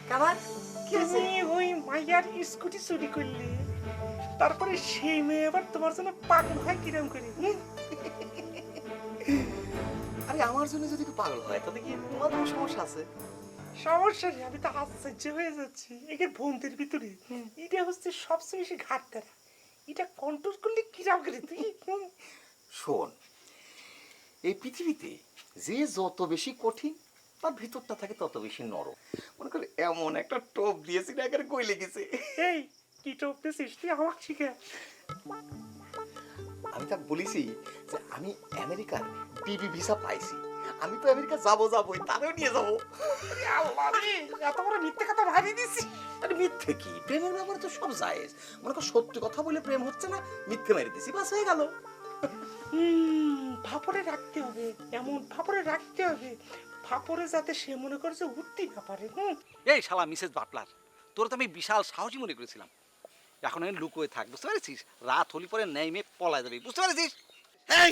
কামাল কি হয়েছে? তুমি ওই মাইয়ার স্কুটি চুরি করলে, তারপরে সেই মেয়ে আবার তোমার জন্য পাগল হয় কিরম করে? আরে আমার জন্য যদি কেউ পাগল হয় তাতে কি তোমার কোনো সমস্যা আছে? সমস্যা নেই, আমি তো আশ্চর্য হয়ে যাচ্ছি। একে বন্ধের ভিতরে এটা হচ্ছে সবচেয়ে বেশি ঘাট তারা। এটা কন্ট্রোল করলে কিরম করে তুই? শোন, এই পৃথিবীতে যে যত বেশি কঠিন তার ভিতরটা থাকে তত বেশি নরম। মনে করে এমন একটা টোপ দিয়েছি না, এখানে কই লেগেছে। এই কি টপতেছিস তুই? আমাকে শিখে। আমি তাকে বলেছি যে আমি আমেরিকার বিবি ভিসা পাইছি, আমি তো আমেরিকা যাবোই, তারও নিয়ে যাবো। আল্লাহ রে, এত বড় মিথ্যে কথা ভাবি দিছি। আরে মিথ্যে কি, প্রেমের ব্যাপারে তো সব জায়েজ। মনে কর সত্যি কথা বলে প্রেম হচ্ছে না, মিথ্যে মেরে দিছি, বাস হয়ে গেল। ফাপড়ে রাখতে হবে, এমন ফাপড়ে রাখতে হবে ফাপড়ে যাতে সে মনে করে যে উঠতেই না পারে। এই শালা মিসেস বাটলার, তোর তো আমি বিশাল সাহসী মনে করেছিলাম। এখন আমি লুকোয় থাক, বুঝতে পেরেছিস? রাত হলি পরে নেইমে পলায় যাবি, বুঝতে পেরেছিস? এই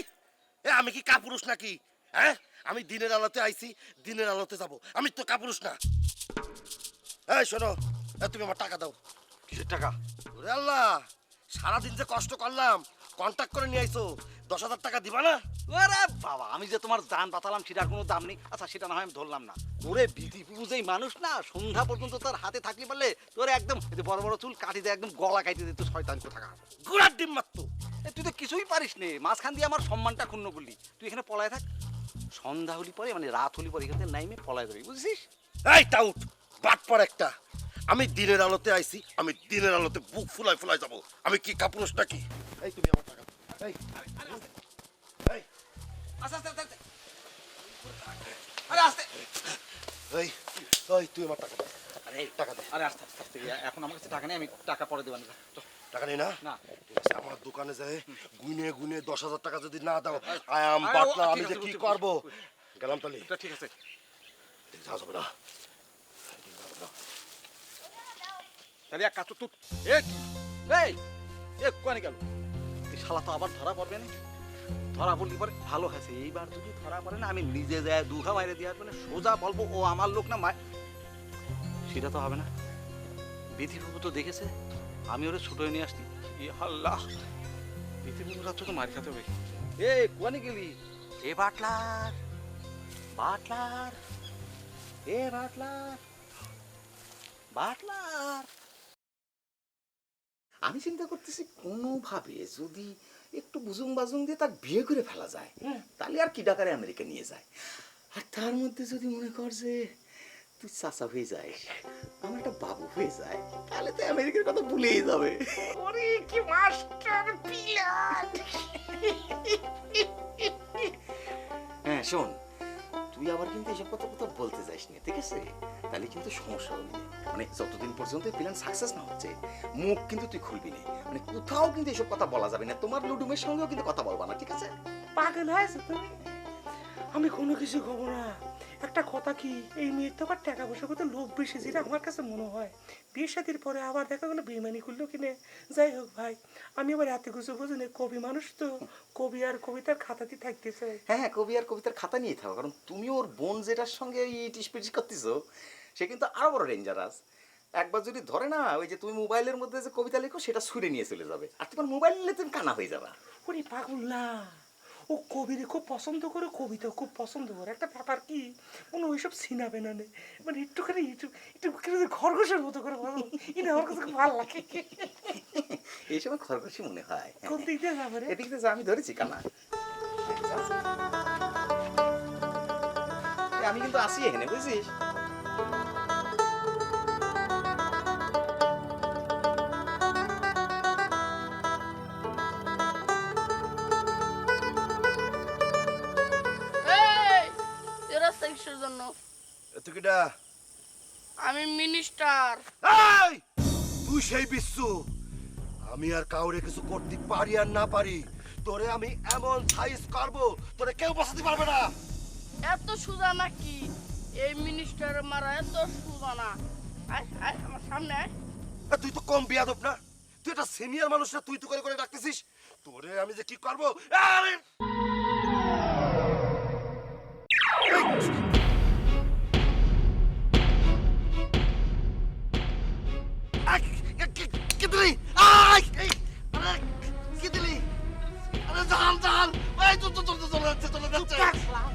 আমি কি কাপুরুষ নাকি? হ্যাঁ, আমি দিনের আলোতে আইছি, দিনের আলোতে যাব। আমি তো কাপুরুষ না। এই শোনো, তুমি আমার টাকা দাও। কিসের টাকা? ওরে আল্লাহ, সারাদিন যে কষ্ট করলাম, কন্ট্যাক্ট করে নিয়ে আইছো, 10,000 টাকা দিবা না? আরে বাবা, আমি যে তোমার জান বাতালাম সেটার কোনো দাম নেই। আচ্ছা সেটা না হয় আমি ধরলাম না। ওরে বিধি বুঝেই মানুষ না, সন্ধ্যা পর্যন্ত তার হাতে থাকলে পারলে তোর একদম এই যে বড় বড় চুল কাটি দিয়ে একদম গলা কাটি দিত শয়তান কোথাকার। গুড়ার ডিম মারতো। তুই তো কিছুই পারিস নে, মাঝখান দিয়ে আমার সম্মানটা ক্ষুণ্ণ করলি। তুই এখানে পলায় থাক, সন্ধ্যা হলি পরে মানে রাত হলি পরে এখান থেকে নাইমে পলায় যাবি, বুঝছিস? এই টাউট, বাটপার একটা। আমি দিনের আলোতে আইছি, আমি দিনের আলোতে বুক ফুলাই ফুলাই যাব। আমি কি কাপুরুষ নাকি? এই তুমি আমার টাকা দাও। এই এই আস্তে আস্তে আস্তে। আরে আস্তে। এই এই তুই আমার টাকা দে। আরে টাকা দে। আরে আস্তে আস্তে আস্তে। এখন আমার কাছে টাকা নেই, আমি টাকা পরে দেবো না। টাকা নেই না? না। ঠিক আছে, আমার দোকানে যায় গুনে গুনে 10,000 টাকা যদি না দাও, আই এম আরে, বাটলা, ঠিক আমি আছে, যে কি বুঝছি, করব? বুঝছি। গেলাম তালি। এটা ঠিক আছে। যাও যাবে না। তাহলে এক কাজ তো এই কোয়ানি গেল? এই শালা তো আবার ধরা পড়বে না। ধরা পড়লি পরে ভালো হয়েছে, এইবার যদি ধরা পড়ে না আমি নিজে যায় দুঘা মাইরে দিয়ে আসবো না, সোজা বলবো ও আমার লোক না মায়। সেটা তো হবে না। বিধিবাবু তো দেখেছে আমি ওরে ছুটোয় নিয়ে আসছি। ই আল্লাহ, বিধিবাবুরা তো মার খাতে হবে। এ কোয়ানি গেলি? এ বাটলার, বাটলার, এ বাটলার, বাটলার। আমি চিন্তা করতেছি কোনোভাবে যদি একটু বুজুং বাজুং দিয়ে তার বিয়ে করে ফেলা যায়, তাহলে আর কি ডাকারে আমেরিকা নিয়ে যায়। আর তার মধ্যে যদি মনে কর যে তুই চাচা হয়ে যাস, আমার একটা বাবু হয়ে যায়, তাহলে তো আমেরিকার কথা ভুলেই যাবে। ওরে কি মাস্টার পিলার! হ্যাঁ শোন, তুই আবার কিন্তু এসব কথা বলতে যাস না, ঠিক আছে? তাহলে কিন্তু সমস্যা হবে। মানে যতদিন পর্যন্ত প্ল্যান সাকসেস না হচ্ছে, মুখ কিন্তু তুই খুলবি না। মানে কোথাও কিন্তু এসব কথা বলা যাবে না, তোমার লুডুমের সঙ্গেও কিন্তু কথা বলবা না, ঠিক আছে? পাগল হয়েছে তুমি? আমি কোনো কিছু খবর না। একটা কথা কি, এই মেয়ের তো আবার টাকা পয়সা কত লোভ বেশি, যেটা আমার কাছে মনে হয়। বিয়ে শাদির পরে আবার দেখা গেলো বেইমানি করলো কিনে। যাই হোক ভাই, আমি আবার এত কিছু বুঝি না, কবি মানুষ তো, কবি আর কবিতার খাতাতে থাকতেছে। হ্যাঁ, কবি আর কবিতার খাতা নিয়ে থাকো, কারণ তুমি ওর বোন যেটার সঙ্গে ইটিস পিটিস করতেছো, সে কিন্তু আরো বড় ডেঞ্জারাস। একবার যদি ধরে না, ওই যে তুমি মোবাইলের মধ্যে যে কবিতা লেখো সেটা ছুঁড়ে নিয়ে চলে যাবে, আর তোমার মোবাইল নিলে তুমি কানা হয়ে যাবা। ওরে পাগল না, ও কবিরে খুব পছন্দ করে, কবিতা খুব পছন্দ করে। একটা ব্যাপার কি, মনে ওইসব সিনাবে না নে, মানে একটুখানি একটু খরগোশের মতো করে বলো, এটা আমার কাছে খুব ভালো লাগে। এই সময় খরগোশই মনে হয়। কোন দিক দিয়ে যাবে রে? এদিক দিয়ে আমি ধরেছি কানা। আমি কিন্তু আসি এখানে, বুঝছিস? জন্য তুই কিটা? আমি মিনিস্টার। এই তুই সেই বিশ্বু, আমি আর কাউরে কিছু করতে পারি আর না পারি, তোরে আমি এমন সাইজ করব তোরে কেউ বসাতে পারবে না। এত সুজা নাকি? এই মিনিস্টার মারা এত সুজা না। আয় আয় আমার সামনে আয়। তুই তো কম বিয়াদব না? তুই একটা সিনিয়র মানুষ না, তুই তো করে করে ডাকতেছিস? তোরে আমি যে কি করবো আরে কি দিলি কি দিলি আরে জান জান এই তো চলে যাচ্ছে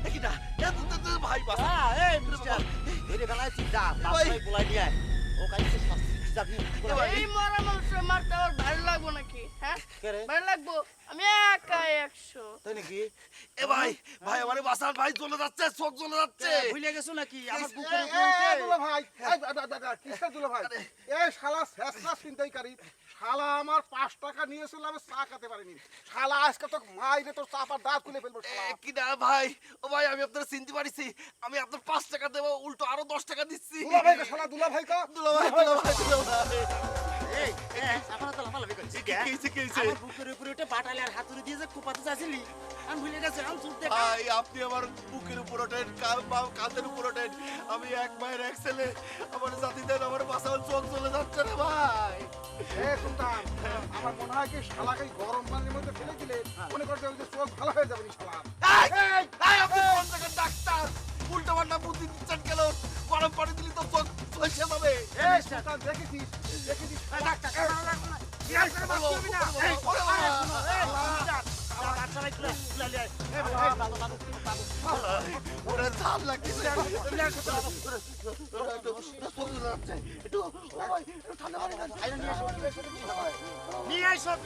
দেখি না ভাই বাস এই মিস্টার ধরে গেলায় তুই যা বাসায় বলাই নিয়ে আয় ও কাছে শাস্তি যাবি এই মরা মানুষ মারতে আমার ভালো লাগবো নাকি হ্যাঁ কেরে? ভালো লাগবো আমি একাই 100 তাই নাকি এ ভাই ভাই আমারে বাসার ভাই চলে যাচ্ছে চোখ চলে যাচ্ছে ভুলে গেছো নাকি আমার বুকের এই, উপরে উঠে? দুলা ভাই কিসের দুলা ভাই এই শালা শেষরা চিন্তাইকারী শালা আমার 5 টাকা নিয়েছিল আমি চা খেতে পারিনি শালা আজকে তো মাইরে তোর চাপার দাঁত খুলে ফেলবো শালা কি না ভাই ও ভাই আমি আপনার চিনতে পারিছি আমি আপনার 5 টাকা দেবো উল্টো আরো 10 টাকা দিচ্ছি দুলা ভাই শালা দুলা ভাই কা দুলা ভাই এই এখন তো লাফালাফি করছিস কি হইছে, কি হইছে? আমার বুকের উপরে উঠে বাটালি আর হাতুড়ি দিয়ে যে কোপাতে চাইছিলি আমি ভুলে গেছি আমি চুপ দেখা ভাই আপনি আমার বুকের উপর ওঠেন কাঁধের উপর ওঠেন আমি এক ভাইয়ের এক ছেলে আমার জাতি দেন আমার বাসার চোখ চলে যাচ্ছে রে ভাই এ সুলতান আমার মনে হয় কি শালাকে গরম পানির মধ্যে ফেলে দিলে মনে করছে ওই যে চোখ ভালো হয়ে যাবে নি শালা আপনি কোন জায়গার ডাক্তার উল্টো পাল্টা বুদ্ধি দিচ্ছেন কেন গরম পানি দিলি তো চোখ চলে যাবে এই সুলতান দেখেছিস ডাক্তার কি আছে বাস করবি না এই ওরে ঝাল লাগতেছে একটু ঠান্ডা পানি দেন। নিয়ে আয় সব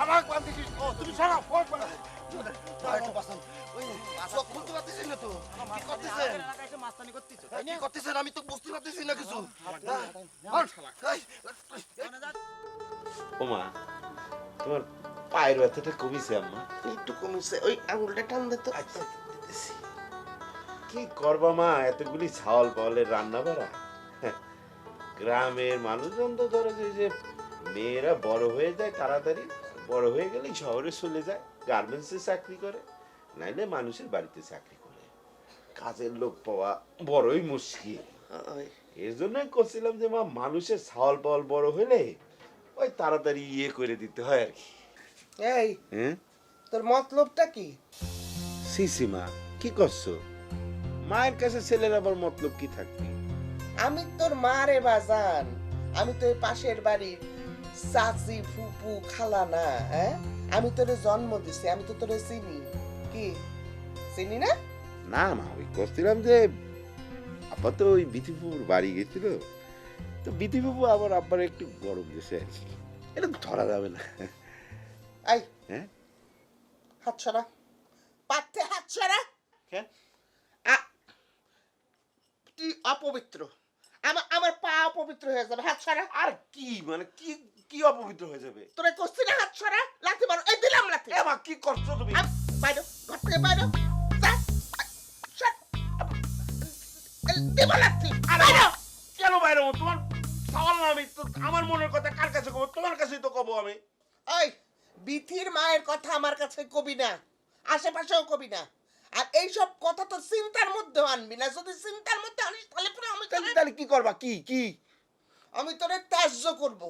আমার পান দিছিস ও তুমি ছাড়া ফোন কর একটু বাঁচান। ওই চোখ খুলতে পারতেছেন না তো কি করতেছেন মাস্তানি করতেছ কি করতেছেন আমি তো বুঝতে পারতেছি না কিছু ওমা তোমার পায়ের ব্যথাটা কমিছে আম্মা? একটু কমেছে ওই আঙুলটা টান দে তো কি করবা মা এতগুলি ছাওয়াল পাওয়ালের রান্না বাড়া গ্রামের মানুষজন তো ধরো যে মেয়েরা বড় হয়ে যায় তাড়াতাড়ি বড় হয়ে গেলেই শহরে চলে যায় গার্মেন্টসে চাকরি করে নাইলে মানুষের বাড়িতে চাকরি করে কাজের লোক পাওয়া বড়ই মুশকিল এর জন্যই করছিলাম যে মা মানুষের ছাওয়াল পাওয়াল বড় হলে ওই তাড়াতাড়ি ইয়ে করে দিতে হয় আর কি এই হ্যাঁ তোর মতলবটা কি? সিসিমা কি করছো মায়ের কাছে ছেলের আবার মতলব কি থাকবে আমি তোর মা রে বাজান, আমি তো এই পাশের বাড়ির চাচি ফুপু খালা না। হ্যাঁ আমি তোরে জন্ম দিছি, আমি তো তোরে চিনি। কি চিনি না? না মা ওই করছিলাম যে আপা তো ওই বিথিপুর বাড়ি গেছিল তো বিথিপুর আবার আব্বার একটু গরম দিয়েছে আর কি এটা ধরা যাবে না এই হ্যাঁ হাত ছড়া, পাতে হাত ছড়া। কেন? তুই অপবিত্র, আমার পা অপবিত্র হয়ে যাবে। হাত ছড়া। আর কি মানে কি কি অপবিত্র হয়ে যাবে তোরে করছি না হাত ছড়া, লাথি মারো। এই দিলাম লাথি। এ মা কি করছো তুমি বাইরো, ঘর থেকে বাইরো। যা। সর। দেব লাথি। বাইরো। কেন বাইরে তোমার সওয়াল না আমি তো আমার মনের কথা কার কাছে কব তোমার কাছেই তো কব আমি ওই বিথির মায়ের কথা আমার কাছে কবি না, আশেপাশেও কবি না। আর এইসব কথা তো চিন্তার মধ্যে আনবি না। যদি চিন্তার মধ্যে আনিস তাহলে পুরো তাহলে কি করবা কি কি আমি তোরে ত্যায্য করব।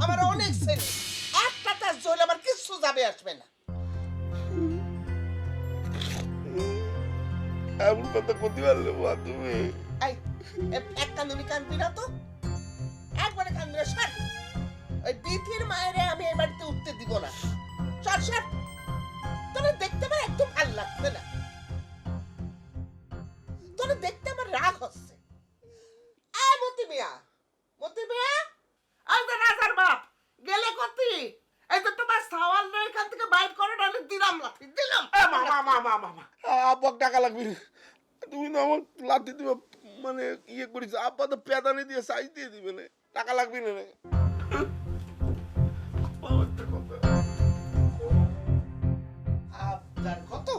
আমার অনেক ছেলে, একটা ত্যায্য হলে আমার কিচ্ছু যাবে আসবে না। এমন কথা করতে পারলে মা তুমি এই এক কান্দুনি কান্দবি না তো, একবারে কান্দবি না। সর। ওই বিথির মায়েরে আমি এই বাড়িতে উঠতে দিব না। সর সর। তোরে দেখতে আমার একদম ভালো লাগছে না, তোরে দেখতে আমার রাগ হচ্ছে। মতি মিয়া, মতি মিয়া, আজ রাজার বাপ গেলে কতি? এই তো তোমার সাওয়াল না এখান থেকে বাইর করে নালে দিলাম লাথি দিলাম। আব্বাক টাকা লাগবে তুমি না আমার লাথি দিবে মানে ইয়ে করিস আব্বা তো পেদানি দিয়ে সাইজ দিয়ে দিবে না টাকা লাগবে না রে আপনার কত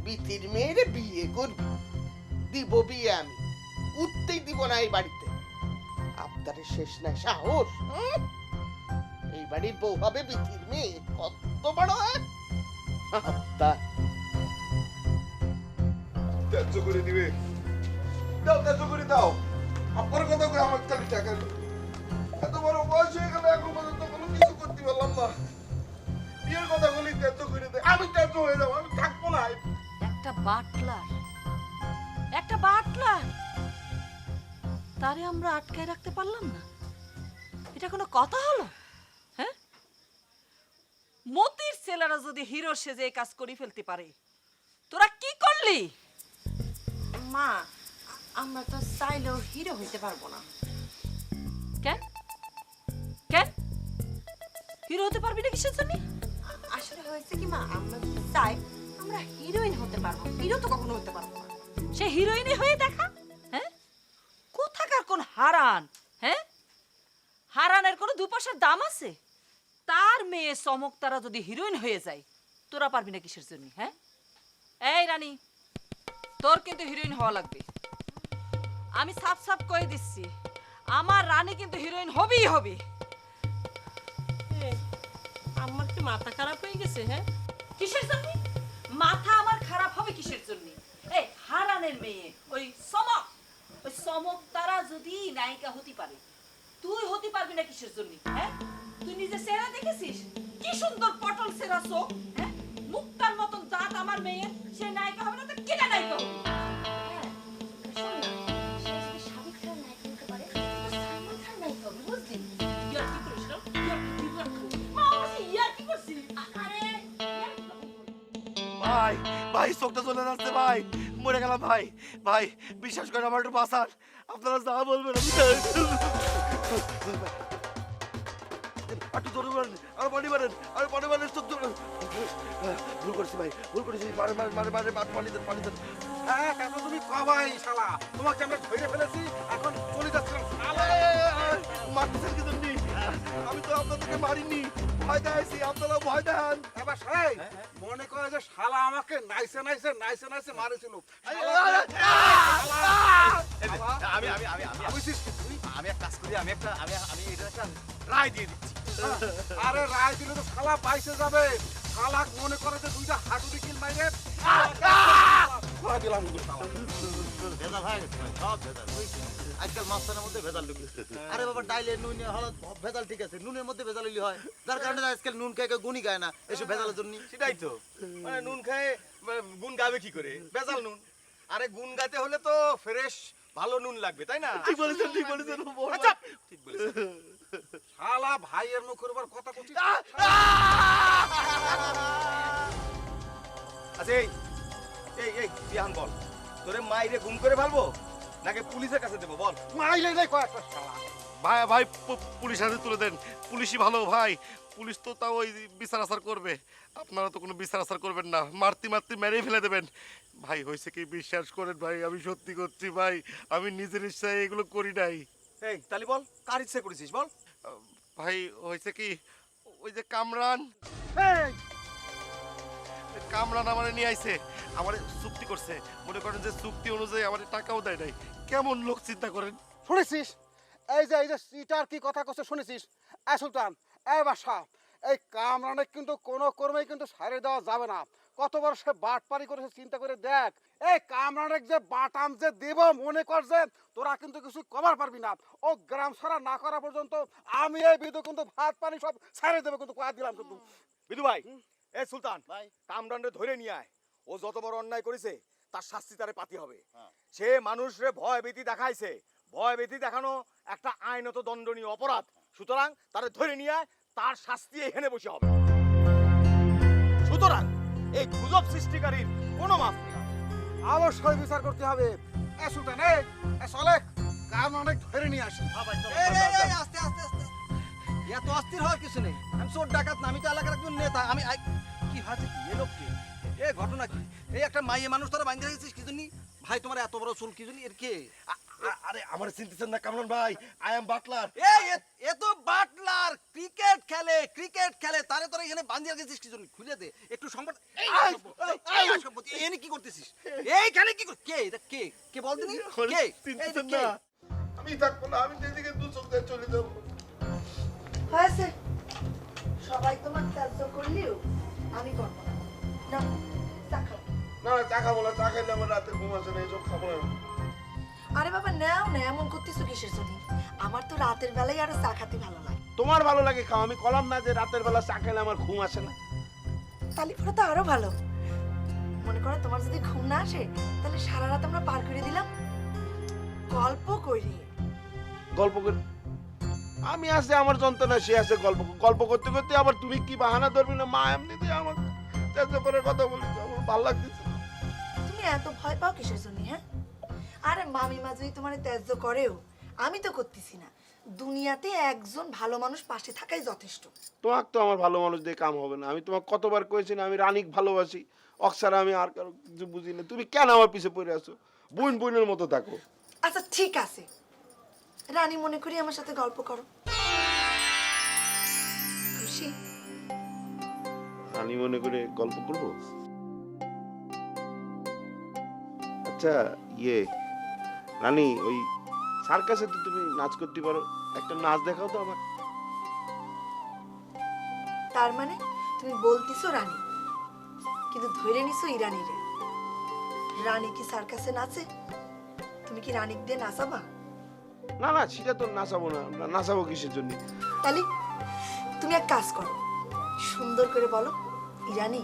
বিথির মেয়েরে বিয়ে করবি? দিব বিয়ে আমি, উঠতেই দিব না এই বাড়িতে। আপনার শেষ না সাহস। এই বাড়ির বউ হবে বিথির মেয়ে, কত বড় আপনার। ত্যায্য করে দিবে দাও ত্যায্য করে দাও আপনার কথা করে আমার খালি টাকা বিয়ের কথা বলি ত্যায্য করে দে, আমি ত্যায্য হয়ে যাবো, আমি থাকবো না। একটা বাটলার তারে আমরা আটকায় রাখতে পারলাম না, এটা কোনো কথা হলো? হ্যাঁ, মতির ছেলেরা যদি হিরো সেজে এই কাজ করে ফেলতে পারে, তোরা কি করলি? মা, আমরা তো চাইলেও হিরো হইতে পারবো না। কেন কেন হিরো হতে পারবি না কিসের জন্য? আসলে হয়েছে কি মা, আমরা যদি চাই আমরা হিরোইন হতে পারবো, হিরো তো কখনো হতে পারবো না। সে হিরোইনই হয়ে দেখা। হ্যাঁ, কোথাকার কোন হারান? হ্যাঁ, হারানের কোনো দুপাশার দাম আছে? তার মেয়ে চমক তারা যদি হিরোইন হয়ে যায়, তোরা পারবি না কিসের জন্য? হ্যাঁ, এই রানী, তোর কিন্তু হিরোইন হওয়া লাগবে। আমি সাফ সাফ কয়ে দিচ্ছি, আমার রানী কিন্তু হিরোইন হবেই হবে। আমার কি মাথা খারাপ হয়ে গেছে? হ্যাঁ, কিসের জন্য মাথা আমার খারাপ হবে? কিসের জন্য? এই হারানের মেয়ে ওই চমক তারা যদি নায়িকা হতে পারে, তুই হতে পারবি না কিসের জন্য? হ্যাঁ, তুই নিজে চেহারা দেখেছিস? কি সুন্দর পটল চেহারা চোখ, হ্যাঁ, মুক্তার মতন দাঁত আমার মেয়ে, সে নায়িকা হবে না তো কেনা নায়িকা হবে? হ্যাঁ, শোন না, সে যদি সাবিক খান নায়িকা হতে পারে, তো সালমান খান নায়িকা হবে, বুঝলি? ইয়ার কি করিস না? মা, আমি ইয়ার কি করছি? আরে ভাই ভাই চোখটা চলে যাচ্ছে ভাই, মরে গেলাম ভাই। ভাই বিশ্বাস করে আমার একটু বাঁচান, আপনারা যা বলবেন একটু জোরে বলেন, আর পানি মারেন, আর পানি মারেন, চোখ জোরে। ভুল করেছি ভাই, ভুল করেছি, মারে মারে মারে মারে পানি দেন, পানি দেন। হ্যাঁ কেন তুমি কবাই শালা, তোমাকে আমরা ধরে ফেলেছি, এখন চলে যাচ্ছিলাম শালা। মারতেছেন কি জন্য? আমি তো আপনাদেরকে মারিনি, ভয় দেখাইছি, আপনারা ভয় দেখান। এবার সেই মনে করে যে শালা আমাকে নাইসে নাইসে নাইসে নাইসে মারেছিল। আমি আমি আমি আমি আমি এক কাজ করি, আমি এটা একটা রায় দিয়ে দিচ্ছি। আরে রায় দিলে তো শালা পাইছে যাবে, শালা মনে করে যে দুইটা হাঁটুরি কিল মাইরে দিলাম কিন্তু শালা। ভেজাল হয়ে গেছে ভাই, সব ভেজাল। আজকাল মাছের মধ্যে ভেজাল ঢুকেছে। আরে বাবা, ডাইলে নুন হলো ভেজাল, ঠিক আছে, নুনের মধ্যে ভেজাল হইলে হয়, যার কারণে আজকাল নুন খেয়ে কেউ গুণই গায় না এসব ভেজালের জন্য। সেটাই তো, মানে নুন খায় গুণ গাবে কি করে? ভেজাল নুন। আরে গুণ গাতে হলে তো ফ্রেশ ভালো নুন লাগবে, তাই না? ঠিক বলেছেন, ঠিক বলেছেন। আচ্ছা, ঠিক বলেছেন। শালা ভাইয়ের মুখের উপর কথা বলছিস। আচ্ছা এই এই এই বিহান বল, তোরে মাইরে গুম করে ফেলবো নাকি পুলিশের কাছে দেবো বল? মাইলে নেই কয়েকটা শালা। ভাই ভাই পুলিশ হাতে তুলে দেন, পুলিশই ভালো ভাই। পুলিশ তো তাও ওই বিচার আচার করবে, আপনারা তো কোনো বিচার আচার করবেন না, মারতে মারতে মেরেই ফেলে দেবেন। ভাই হয়েছে কি, বিশ্বাস করেন ভাই, আমি সত্যি করছি ভাই, আমি নিজের ইচ্ছায় এগুলো করি নাই। এই তালি বল, কার ইচ্ছে করেছিস বল? ভাই হয়েছে কি, ওই যে কামরান আমার নিয়ে আইছে, আমার চুক্তি করছে, মনে করেন যে চুক্তি অনুযায়ী আমার টাকাও দেয় নাই। কেমন লোক চিন্তা করেন। শুনেছিস এই যে সিটার কি কথা কচ্ছে শুনেছিস? এই সুলতান, এই বাদশা, এই কামরানে কিন্তু কোনো কর্মেই কিন্তু সারিয়ে দেওয়া যাবে না। কত বড় সে বাটপারি করেছে চিন্তা করে দেখ। এই কামরানে যে বাটাম যে দেব, মনে কর যে তোরা কিন্তু কিছু কমার পারবি না। ও গ্রাম সারা না করা পর্যন্ত আমি এই বিধু কিন্তু ভাত পানি সব ছাড়িয়ে দেবে, কিন্তু কয়া দিলাম কিন্তু। বিধু ভাই, এ সুলতান ভাই, কামরানরে ধরে নিয়ে আয়। ও যত বড় অন্যায় করেছে তার শাস্তি তারে পাতি হবে। সে মানুষরে ভয় ভীতি দেখাইছে, ভয় ভীতি দেখানো একটা আইনত দণ্ডনীয় অপরাধ। সুতরাং তারে ধরে নিয়ে আয়, তার শাস্তি এখানে বসে হবে। সুতরাং এই গুজব সৃষ্টিকারীর কোনো মাফ নেই। অবশ্যই বিচার করতে হবে। এ সুলতান, এ চলে কামরানে ধরে নিয়ে আসি। আস্তে আস্তে আস্তে, এত অস্থির হওয়ার কিছু নেই। আমি চোর ডাকাত না, আমি তো এলাকার একজন নেতা। আমি কি হয়েছে কি, এ লোক কি, এ ঘটনা কি? এই একটা মাইয়ে মানুষ তোরা বাইন্ধে গেছিস কি জন্য? ভাই তোমার এত বড় চুল কি জন্য? এর কে? আরে আমার চিন্তিছেন না কামরান ভাই, আই এম বাটলার। এ তো বাটলার, ক্রিকেট খেলে, তারে তোরা এখানে বান্ধিয়ে গেছিস কি জন্য? খুলে দে একটু সংবাদ। এনে কি করতেছিস? এইখানে কি কে? এটা কে? কে বল দিনি? কে? চিন্তিছেন না, আমি থাকবো না, আমি যেদিকে দু চোখ দিয়ে চলে যাবো। হয়েছে, সবাই তোমার ত্যায্য করলেও আমি করবো না। না, চা খাও। না না, চা খাবো না, চা খাইলে আমার রাতে ঘুম আসে না, এইসব খাবো না। আরে বাবা, নাও না, এমন করতেছো কিসের জন্য? আমার তো রাতের বেলায় আরো চা খাতে ভালো লাগে। তোমার ভালো লাগে খাও, আমি কলাম না যে রাতের বেলা চা খেলে আমার ঘুম আসে না। তালি পরে তো আরো ভালো। মনে করো তোমার যদি ঘুম না আসে তাহলে সারা রাত আমরা পার করে দিলাম গল্প করি। গল্প করে আমি আছে আমার যন্ত্রণা, সে আছে গল্প গল্প করতে করতে আবার তুমি কি বাহানা ধরবি না মা এমনিতে আমার চেষ্টা করে কথা বলি, আমার ভালো লাগতেছে না। তুমি এত ভয় পাও কিসের জন্য? হ্যাঁ, আরে মামিমা যদি তোমার ত্যায্য করেও আমি তো করতেছি না। দুনিয়াতে একজন ভালো মানুষ পাশে থাকাই যথেষ্ট। তোমাকে তো আমার ভালো মানুষ দিয়ে কাম হবে না। আমি তোমাকে কতবার কয়েছি না আমি রানীক ভালোবাসি, অক্সারা আমি আর কারো কিছু বুঝি না। তুমি কেন আমার পিছে পড়ে আছো? বোন বোনের মতো থাকো। আচ্ছা ঠিক আছে, রানী মনে করি আমার সাথে গল্প করো। খুশি? রানী মনে করে গল্প করবো? আচ্ছা রানী, ওই সার্কাসে তো তুমি নাচ করতে পারো, একটা নাচ দেখাও তো আমার। তার মানে তুমি বলতিছো রানী, কিন্তু ধরে নিছো ইরানি রে। রানী কি সার্কাসে নাচে? তুমি কি রানীক দিয়ে নাচাবা? না না, সেটা তো নাচাবো না। নাচাবো কিসের জন্য? তাহলে তুমি এক কাজ করো, সুন্দর করে বলো, ইরানি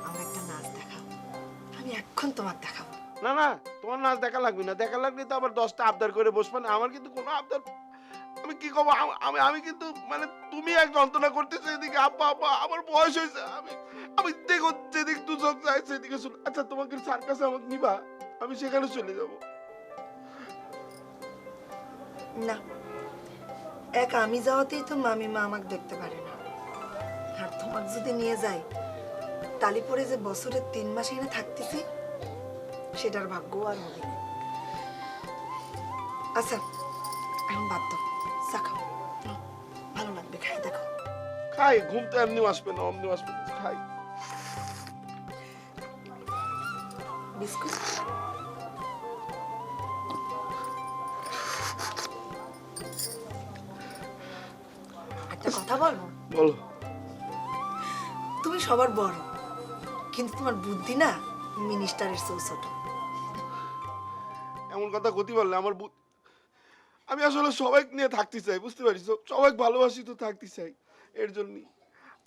আমার একটা নাচ দেখাও। আমি এখন তোমাকে দেখাবো। না না, তোমার নাচ দেখা লাগবে না। দেখা লাগলে তো আবার 10টা আবদার করে বসবে না। আমার কিন্তু কোনো আবদার, আমি কি করবো? আমি কিন্তু মানে তুমি এক যন্ত্রণা করতেছো এদিকে, আব্বা আব্বা আমার বয়স হয়েছে, আমি দেখো যেদিক দু চোখ যায় সেদিকে শুন। আচ্ছা তোমাকে সার্কাসে আমাকে নিবা? আমি সেখানে চলে যাব। না, এক আমি যাওয়াতেই তো মামিমা আমাকে দেখতে পারে না। আর তোমাকে যদি নিয়ে যাই তালি পরে যে বছরের 3 মাস এনে থাকতেছি সেটার ভাগ্য আর হবে না। আচ্ছা এখন বাদ দাও, চা খাও, ভালো লাগবে, খাই দেখো। খাই, ঘুম তো এমনি আসবে না, অমনি আসবে না, খাই। বিস্কুট একটা কথা বলবো? বলো। তুমি সবার বড়, কিন্তু তোমার বুদ্ধি না মিনিস্টারের চেয়েও ছোট। এমন কথা গতি বললে আমার আমি আসলে সবাই নিয়ে থাকতে চাই, বুঝতে পারিস? সবাই ভালোবাসি তো থাকতে চাই, এর জন্যই।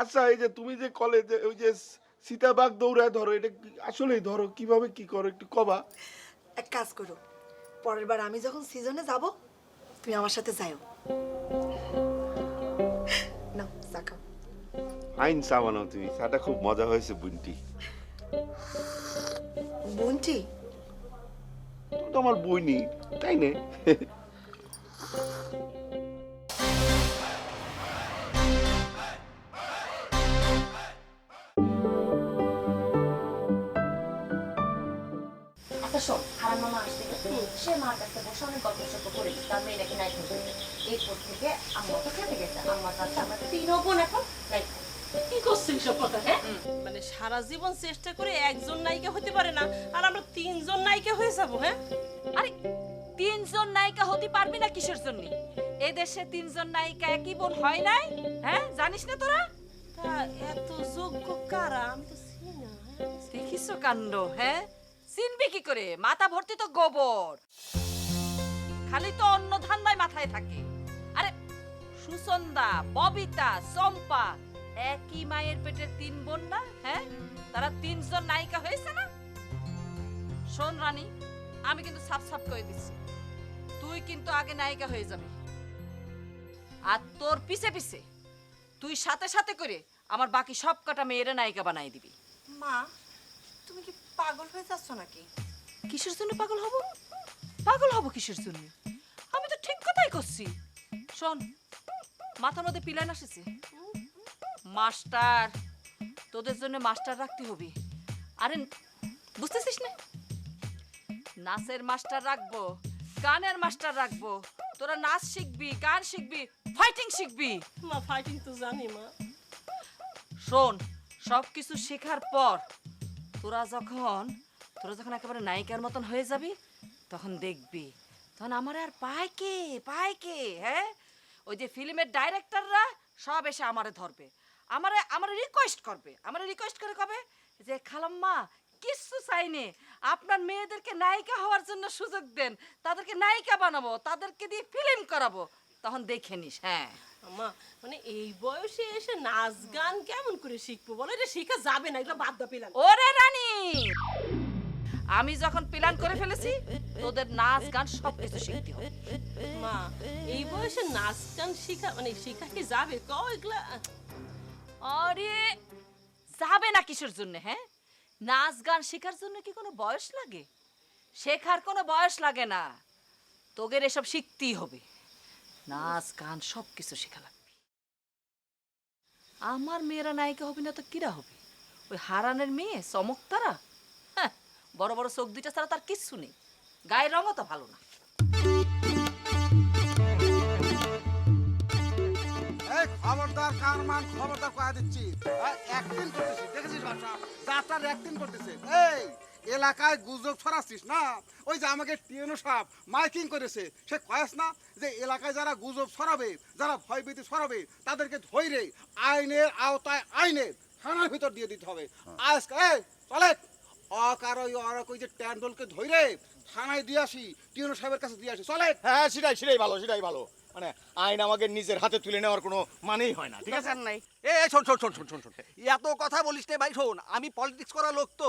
আচ্ছা এই যে তুমি যে কলেজে ওই যে সীতাবাগ দৌড়ায় ধরো, এটা আসলেই ধরো? কিভাবে কি করো একটু কবা। এক কাজ করো, পরের বার আমি যখন সিজনে যাব তুমি আমার সাথে যাও। না চা খাও। আইন চা বানাও তুমি, চাটা খুব মজা হয়েছে বুনটি। বুনটি? তুমি তো আমার বইনি, তাই না? আচ্ছা শোন, হারান মামা আসবে, সে মার কাছে বসে অনেক গল্প সল্প করে দিচ্ছে, তার মেয়ে নাকি নাইট হতে। এরপর থেকে আম্মা তো খেতে গেছে, আম্মার কাছে আমরা 3 বোন এখন নাইট। কি করছিস সব কথা? হ্যাঁ, মানে সারা জীবন চেষ্টা করে একজন নায়িকা হতে পারে না, আর আমরা 3 জন নায়িকা হয়ে যাবো? হ্যাঁ, আরে 3 জন নায়িকা হতে পারবি না কিসের জন্য? এদেশে 3 জন নায়িকা একই বোন হয় নাই? হ্যাঁ, জানিস না তোরা? তা এত যোগ্য কারা? আমি তো চিনি না। দেখিস কাণ্ড? হ্যাঁ, চিনবি কি করে? মাথা ভর্তি তো গোবর, খালি তো অন্য ধান্দায় মাথায় থাকে। আরে সুসন্দা, ববিতা, চম্পা একই মায়ের পেটের 3 বোন না? হ্যাঁ, তারা 3 জন নায়িকা হয়েছে না? শোন রানী, আমি কিন্তু সাফ সাফ করে দিচ্ছি, তুই কিন্তু আগে নায়িকা হয়ে যাবি, আর তোর পিছে পিছে তুই সাথে সাথে করে আমার বাকি সব কটা মেয়েরা নায়িকা বানাই দিবি। মা তুমি কি পাগল হয়ে যাচ্ছ নাকি? কিসের জন্য পাগল হব? পাগল হব কিসের জন্য? আমি তো ঠিক কথাই করছি। শোন, মাথার মধ্যে পিলান আসেছে। মাস্টার, তোদের জন্য মাস্টার রাখতে হবে। আরে বুঝতেছিস না? নাচের মাস্টার রাখবো, গানের মাস্টার রাখবো। তোরা নাচ শিখবি, গান শিখবি, ফাইটিং শিখবি। মা ফাইটিং তো জানি মা। শোন, সবকিছু শেখার পর তোরা যখন একেবারে নায়িকার মতন হয়ে যাবি, তখন দেখবি তখন আমার আর পায় কে? হ্যাঁ, ওই যে ফিল্মের ডাইরেক্টররা সব এসে আমারে ধরবে, আমারে রিকোয়েস্ট করবে। আমারে রিকোয়েস্ট করে কবে যে খালাম্মা কিচ্ছু চাইনে, আপনার মেয়েদেরকে নায়িকা হওয়ার জন্য সুযোগ দেন, তাদেরকে নায়িকা বানাবো, তাদেরকে দিয়ে ফিল্ম করাবো, তখন দেখে নিস। হ্যাঁ। আম্মা মানে এই বয়সে এসে নাচ গান কেমন করে শিখবো বলো? এটা শেখা যাবে না, এগুলো বাদ দা পেলাম। ওরে রানী, আমি যখন প্ল্যান করে ফেলেছি তোদের নাচ গান সবকিছু শিখতে হবে। মা এই বয়সে নাচ গান শিখা মানে শিখা কি যাবে কও এগুলা? আরে যাবে না কিসের জন্য? হ্যাঁ, নাচ গান শেখার জন্য কি কোনো বয়স লাগে? শেখার কোনো বয়স লাগে না, তোদের এসব শিখতেই হবে। নাচ গান সবকিছু শেখা লাগবে। আমার মেয়েরা নায়িকা হবে না তো কিরা হবে? ওই হারানের মেয়ে চমকতারা, হ্যাঁ, বড় বড় চোখ দুইটা ছাড়া তার কিচ্ছু নেই, গায়ের রঙও তো ভালো না। এই খবরদার কারমান, খবরদার কয়া দিচ্ছি। একদিন করতেছি দেখেছিস ভাষা, যাত্রার একদিন করতেছে। এই এলাকায় গুজব ছড়াচ্ছিস না? ওই যে আমাকে টিএনও সাহেব মাইকিং করেছে, সে কয়েস না যে এলাকায় যারা গুজব ছড়াবে, যারা ভয়ভীতি ছড়াবে, তাদেরকে ধৈরে আইনের আওতায় আইনের থানার ভিতর দিয়ে দিতে হবে। আজকে এই চলে অকারই অরক ওই যে ট্যান্ডলকে ধৈরে থানায় দিয়ে আসি, টিএনও সাহেবের কাছে দিয়ে আসি। চলে। হ্যাঁ সেটাই ভালো, সেটাই ভালো। মানে আইন আমাকে নিজের হাতে তুলে নেওয়ার কোনো মানেই হয় না, ঠিক আছে? নাই। এই শোন, এত কথা বলিস নে ভাই। শোন, আমি পলিটিক্স করা লোক তো,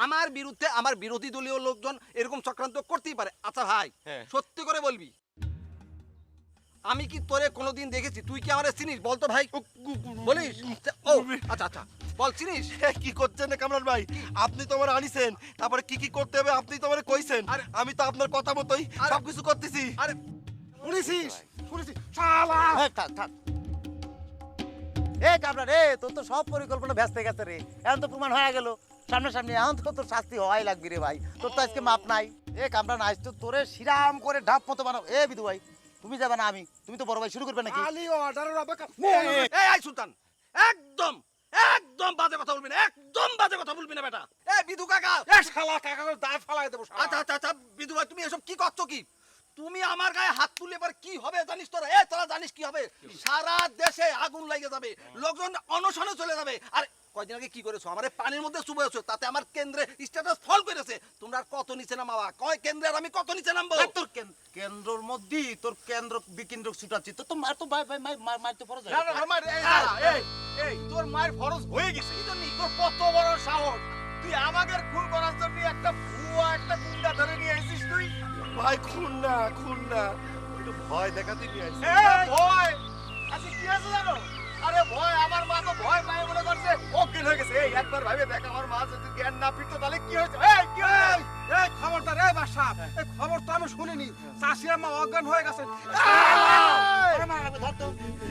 আমার বিরুদ্ধে আমার বিরোধী দলীয় লোকজন এরকম চক্রান্ত করতেই পারে। আচ্ছা ভাই, সত্যি করে বলবি, আমি কি তোরে কোনোদিন দেখেছি? তুই কি আমারে চিনিস বলতো ভাই? বলিস? ও আচ্ছা বল, চিনিস? কি করছেন না কামরান ভাই? আপনি তো আমার আনিছেন, তারপরে কি করতে হবে আপনি তো আমার কইছেন। আমি তো আপনার কথা মতোই সবকিছু করতেছি। আরে শুনেছিস? শালা থাক। এ কামরান, এ তোর তো সব পরিকল্পনা ব্যস্ত গেছে রে। এখন তো প্রমাণ হয়ে গেল সামনাসামনি, এখন তো তোর শাস্তি হওয়াই লাগবে রে ভাই। তোর তো আজকে মাপ নাই। এ কামরান, আজ তো তোরে শিরাম করে ঢাপ মতো বানাবো। এ বিদু ভাই, তুমি যাবে না? তুমি তো বড় ভাই শুরু করবে নাকি? খালি অর্ডারের অপেক্ষা। এই আই সুলতান, একদম বাজে কথা বলবি না, একদম বাজে কথা বলবি না বেটা। এ বিদু কাকা, এ শালা কাকাকে দাঁত ফালাই দেবো শালা। আচ্ছা বিদু ভাই, তুমি এসব কি করছো? কি তুমি আমার গায়ে হাত তুললে পরে কি হবে জানিস তোরা? তোরা জানিস কি হবে? সারা দেশে আগুন লাগে যাবে, লোকজন অনশনে চলে যাবে। আর কয়দিন আগে কি করেছো? আমার পানির মধ্যে চুবেছো, তাতে আমার কেন্দ্রে স্ট্যাটাস ফল করেছে। তোমরা আর কত নিচে নামাবা? কয় কেন্দ্রে আর আমি কত নিচে নামবো? তোর কেন্দ্রের মধ্যে তোর কেন্দ্র বিকেন্দ্র ছুটাচ্ছি তো মার তো মারতে পারো। এই তোর মায়ের ফরজ হয়ে গেছে। এই জন্যই তোর কত বড় সাহস, তুই আমাদের খুন করার জন্য একটা ভুয়া একটা গুন্ডা ধরে নিয়ে এসেছিস তুই? ভাই খুন না, একটু ভয় দেখাতে নিয়ে আসছি। ভয়? আচ্ছা কি আছে জানো? আরে ভয়, আমার মা তো ভয় পায় মনে করছে অজ্ঞান হয়ে গেছে। এই একবার ভাবে দেখ, আমার মা যদি জ্ঞান না ফিরতো তাহলে কি হয়েছে? কি হয়েছে? এই খবরদার, এই বাদশা, এই খবর তো আমি শুনিনি। চাষি আমা অজ্ঞান হয়ে গেছে।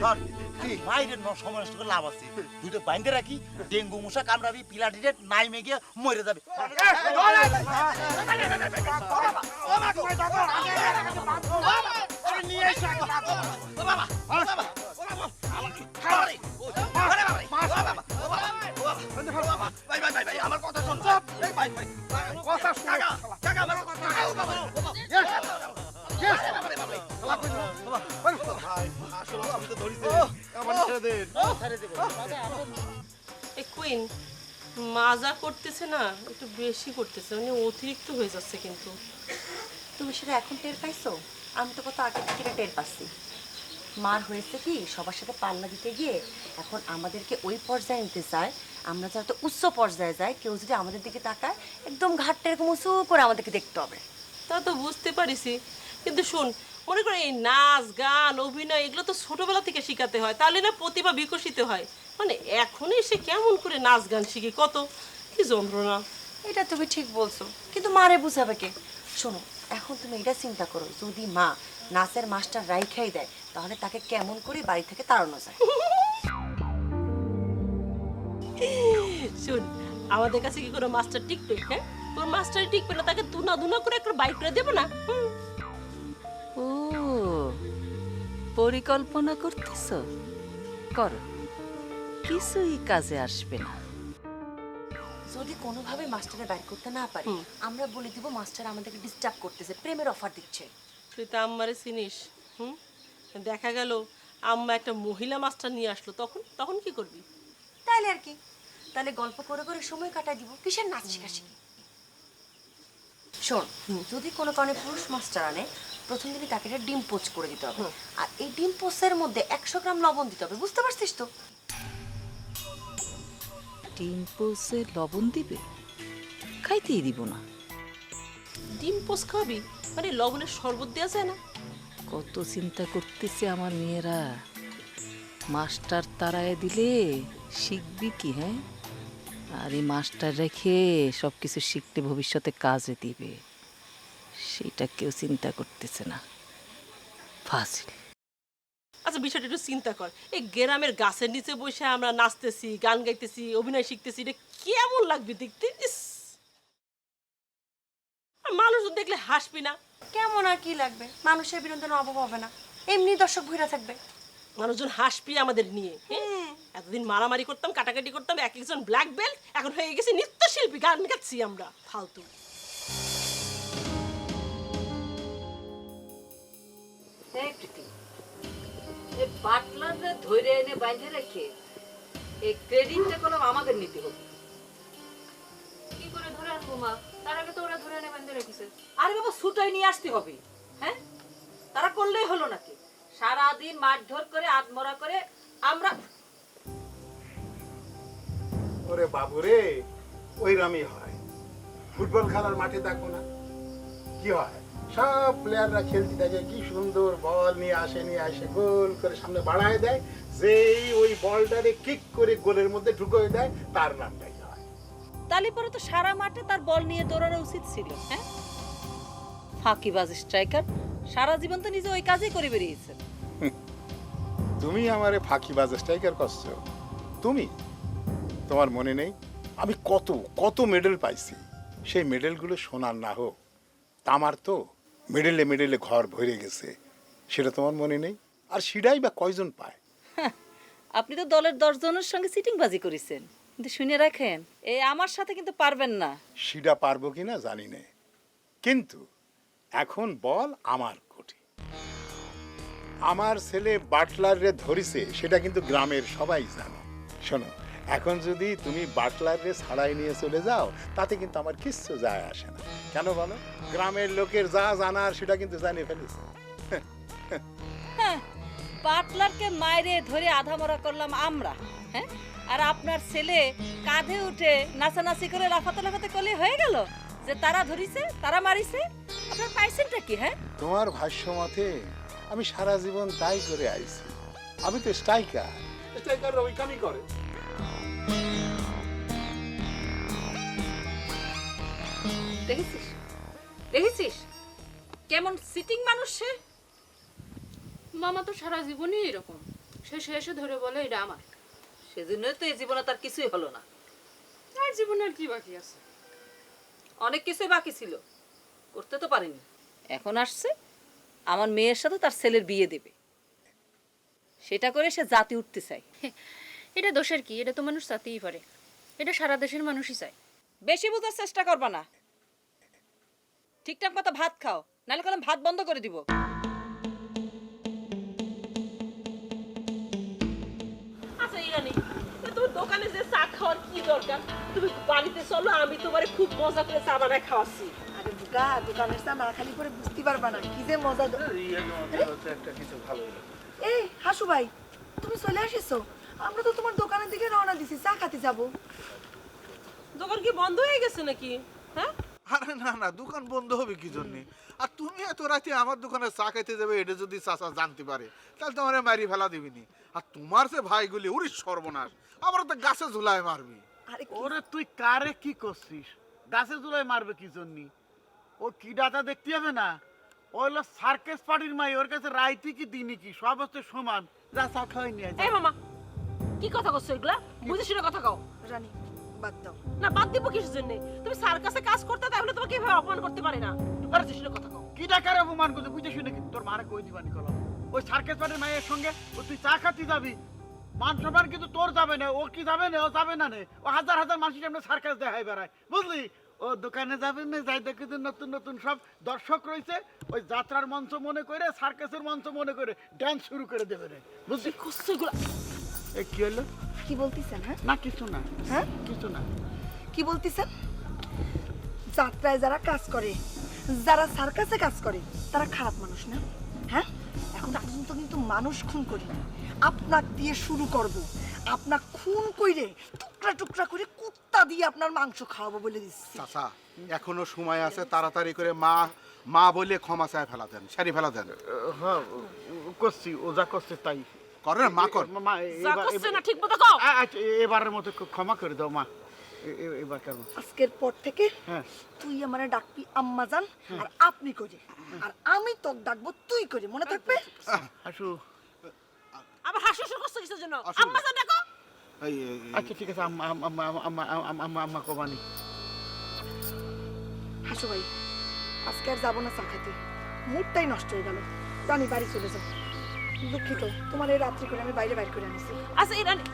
ধর কি মাইরের সময় নষ্ট করে লাভ আছে? দুটো বাইন্ধে রাখি, ডেঙ্গু মশা কামড়াবি, পিলাটিতে নাই মেগে মরে যাবে। আমার কথা শোন। কথা শুনে আমি তো ধরিছি, আমার ছেড়ে দেন। এই কুইন মাজা করতেছে না, একটু বেশি করতেছে, মানে অতিরিক্ত হয়ে যাচ্ছে। কিন্তু তুমি সেটা এখন টের পাইছো? আমি তো কত আগে থেকে টের পাচ্ছি। মার হয়েছে কি, সবার সাথে পাল্লা দিতে গিয়ে এখন আমাদেরকে ওই পর্যায়ে নিতে চায়। আমরা যাতে উচ্চ পর্যায়ে যাই, কেউ যদি আমাদের দিকে তাকায় একদম ঘাটটা এরকম উঁচু করে আমাদেরকে দেখতে হবে। তা তো বুঝতে পারিছি, কিন্তু শোন, মনে করো এই নাচ গান অভিনয় এগুলো তো ছোটবেলা থেকে শেখাতে হয়, তাহলে না প্রতিভা বিকশিত হয়। মানে এখনই সে কেমন করে নাচ গান শিখে, কত কি যন্ত্রণা। এটা তুমি ঠিক বলছো, কিন্তু মারে বুঝাবে কে? শোনো, এখন তুমি এটা চিন্তা করো, যদি মা নাচের মাস্টার রাইখাই দেয়, তাহলে তাকে কেমন করে বাড়ি থেকে তাড়ানো যায়। শোন, আমাদের কাছে কি কোনো মাস্টার টিকবে? হ্যাঁ, তোর মাস্টার টিকবে না, তাকে দুনা দুনা করে একটা বাইক করে দেবো না? ও পরিকল্পনা করতেছ, করো, কিছুই কাজে আসবে না। যদি কোনোভাবে মাস্টারে বাইর করতে না পারি, আমরা বলে দিব মাস্টার আমাদেরকে ডিস্টার্ব করতেছে, প্রেমের অফার দিচ্ছে। তুই তো আম্মারে চিনিস। দেখা গেল আম্মা একটা মহিলা মাস্টার নিয়ে আসলো, তখন কি করবি? তাইলে আর কি, তাহলে গল্প করে করে সময় কাটাই দিব, কিসের নাচ শিখা শিখি। শোন, যদি কোনো কারণে পুরুষ মাস্টার আনে, প্রথম দিনই তাকে একটা ডিম পোচ করে দিতে হবে, আর এই ডিম পোচের মধ্যে 100 গ্রাম লবণ দিতে হবে, বুঝতে পারছিস তো? ডিম পোসে লবণ দিবে? খাইতেই দিব না। ডিম পোস খাবি? মানে লবণের শরবত দেওয়া যায় না? কত চিন্তা করতেছে আমার মেয়েরা, মাস্টার তারায় দিলে শিখবি কি? হ্যাঁ, আর এই মাস্টার রেখে সব কিছু শিখতে ভবিষ্যতে কাজে দিবে, সেটা কেউ চিন্তা করতেছে না। ফাজিল। আচ্ছা বিষয়টা একটু চিন্তা কর, এই গ্রামের গাছের নিচে বসে আমরা নাচতেছি, গান গাইতেছি, অভিনয় শিখতেছি, এটা কেমন লাগবে দেখতে? ইস, আর মানুষ দেখলে হাসবি না? কেমন আর কি লাগবে, মানুষের বিনোদনের অভাব হবে না, এমনি দর্শক ভুইরা থাকবে। মানুষজন হাসবি আমাদের নিয়ে। এতদিন মারামারি করতাম, কাটাকাটি করতাম, এক একজন ব্ল্যাক বেল্ট, এখন হয়ে গেছে নৃত্যশিল্পী, গান গাচ্ছি আমরা, ফালতু। বাটলাররা ধরে এনে বাইন্ধে রেখে এই ক্রেডিটটা কোনো আমাদের নিতে হবে। কি করে ধরে আনবো মা? তার আগে তো ওরা ধরে এনে বাঁধে রেখেছে। আরে বাবা, ছুটাই নিয়ে আসতে হবে। হ্যাঁ, তারা করলেই হলো নাকি? সারাদিন মারধর করে আত্মরা করে আমরা। ওরে বাবুরে, ওইরকমই হয়। ফুটবল খেলার মাঠে দেখো না কি হয়, সব প্লেয়াররা খেলতে থাকে, কি সুন্দর বল নিয়ে আসে গোল করে সামনে বাড়ায় দেয়, যেই ওই বলটারে কিক করে গোলের মধ্যে ঢুকিয়ে দেয়, তার নামটাই হয়। তালি পরে তো সারা মাঠে তার বল নিয়ে দৌড়ানো উচিত ছিল। হ্যাঁ, ফাঁকিবাজ স্ট্রাইকার সারা জীবন তো নিজে ওই কাজই করে বেরিয়েছে। তুমি আমারে ফাঁকিবাজ স্ট্রাইকার করছো? তুমি, তোমার মনে নেই আমি কত কত মেডেল পাইছি? সেই মেডেলগুলো সোনার না হোক, তামার তো মেডেলে মেডেলে ঘর ভরে গেছে, সেটা তোমার মনে নেই? আর সেটাই বা কয়জন পায়? আপনি তো দলের 10 জনের সঙ্গে সিটিংবাজি করেছেন, কিন্তু শুনে রাখেন, এই আমার সাথে কিন্তু পারবেন না। সেটা পারবো কিনা জানি না, কিন্তু এখন বল আমার কোটি। আমার ছেলে বাটলারে ধরেছে, সেটা কিন্তু গ্রামের সবাই জানে। শোনো, এখন যদি তুমি বাটলারে ছাড়াই নিয়ে চলে যাও, তাতে কিন্তু আমার কিচ্ছু যায় আসে না। কেন বলো? গ্রামের লোকের যা জানার সেটা কিন্তু জানিয়ে ফেলেছে। হ্যাঁ, বাটলারকে মাইরে ধরে আধামরা করলাম আমরা। হ্যাঁ, আর আপনার ছেলে কাঁধে উঠে নাচানাচি করে লাফাতে লাফাতে করলে হয়ে গেল যে তারা ধরিছে, তারা মারিছে। আপনার পাইছেনটা কি? হ্যাঁ, তোমার ভাষ্য মতে আমি সারা জীবন তাই করে আইছি। আমি তো স্ট্রাইকার, স্ট্রাইকাররা ওই কামই করে। দেখেছিস দেখেছিস কেমন সিটিং মানুষ সে? মামা তো সারা জীবনই এরকম, শেষে এসে ধরে বলে এটা আমার। সেজন্যই তো এই জীবনে তার কিছুই হলো না। আর জীবনে আর কি বাকি আছে? অনেক কিছুই বাকি ছিল, করতে তো পারেনি। এখন আসছে আমার মেয়ের সাথে তার ছেলের বিয়ে দেবে, সেটা করে সে জাতি উঠতে চায়। এটা দোষের কি? এটা তো মানুষ চাইতেই পারে, এটা সারা দেশের মানুষই চায়। বেশি বোঝার চেষ্টা করবা না, ঠিকঠাক মতো ভাত খাও, নাহলে কলম ভাত বন্ধ করে দিব। আচ্ছা ইরানি, তোমার দোকানে যে চা খাওয়ার কি দরকার? তুমি বাড়িতে চলো, আমি তোমারে খুব মজা করে চা বানায় খাওয়াচ্ছি। আরে বুকা, দোকানের চা না খালি করে বুঝতে পারবা না কি যে মজা। এই হাসু ভাই, তুমি চলে আসিছো? আমরা তো তোমার দোকানের দিকে রওনা দিছি, চা খেতে যাবো। দোকান কি বন্ধ হয়ে গেছে নাকি? হ্যাঁ, আরে না না, দোকান বন্ধ হবে কি জন্য? আর তুমি এত রাতে আমার দোকানে চা খাইতে যাবে, এটা যদি চাচা জানতে পারে তাহলে তোমার মারি ফেলা দিবিনি। আর তোমার সে ভাইগুলি উড়ি সর্বনাশ, আবার তো গাছে ঝুলায় মারবি। ওরে তুই কারে কি করছিস? গাছে ঝুলাই মারবে কি জন্য? ও কি ডাটা দেখতে হবে না? ও হলো সার্কাস পার্টির মাই, ওর কাছে রাইতি কি দিনই কি সব হচ্ছে সমান। যা চা খাওয়াই নিয়ে এই মামা, কি কথা করছো এগুলা? বুঝে শুনে কথা কও। রানী বাদ দাও না, বাদ দিব কিসের জন্য? তুমি সার্কাসে কাজ করতে, তাহলে তোমাকে এভাবে অপমান করতে পারে না। বুঝে শুনে কথা কও। কি ডাকারে অপমান করছে বুঝে শুনে কি? তোর মারে কই দিবানি কলাম? ওই সার্কাস পার্টির মায়ের সঙ্গে ও তুই চা খাতে যাবি, মান সম্মান কিন্তু তোর যাবে না। ও কি যাবে না? ও যাবে না নে। ও হাজার হাজার মানুষের সামনে সার্কাস দেখাই বেড়ায়, বুঝলি? ও দোকানে যাবেন না, যাই দেখে যে নতুন নতুন সব দর্শক রয়েছে, ওই যাত্রার মঞ্চ মনে করে, সার্কাসের মঞ্চ মনে করে ডান্স শুরু করে দেবে রে, বুঝলি? এ কি হলো? কি বলতেছেন? হ্যাঁ না কিছু না। হ্যাঁ কিছু না। কি বলতেছেন? যাত্রায় যারা কাজ করে যারা সার্কাসে কাজ করে তারা খারাপ মানুষ না? হ্যাঁ, এখন পর্যন্ত কিন্তু মানুষ খুন করি না। আপনার দিয়ে শুরু করব, আপনার খুন কইরে টুকরা টুকরা করে কুত্তা দিয়ে আপনার মাংস খাওয়াবো বলে দিচ্ছি। চাচা এখনো সময় আছে, তাড়াতাড়ি করে মা মা বলে ক্ষমা চায় ফেলা দেন, সারি ফেলা দেন। হ্যাঁ করছি, ও যা করছে তাই করেন মা, কর। মা যা করছে না ঠিক মতো কও। এবারের মতো ক্ষমা করে দাও মা, এবার কেন? আজকের পর থেকে হ্যাঁ তুই আমারে ডাকবি আম্মা জান, আর আপনি করে, আর আমি তোকে ডাকবো তুই করে, মনে থাকবে? হাসু, আবার হাসু শুরু করছো কিসের জন্য? আসলে- আম্মা জান দেখো। আচ্ছা ঠিক আছে, আম্মা আম্মা আম্মা আম্মা আম্মা কমানি। হাসু ভাই, আজকে আর যাবো না চা খাইতে, মুডটাই নষ্ট হয়ে গেল। জানি বাড়ি চলে যাও। দুঃখিত, তোমার এই রাত্রি করে আমি বাইরে বাইর করে আনিছি। আচ্ছা ইরানি,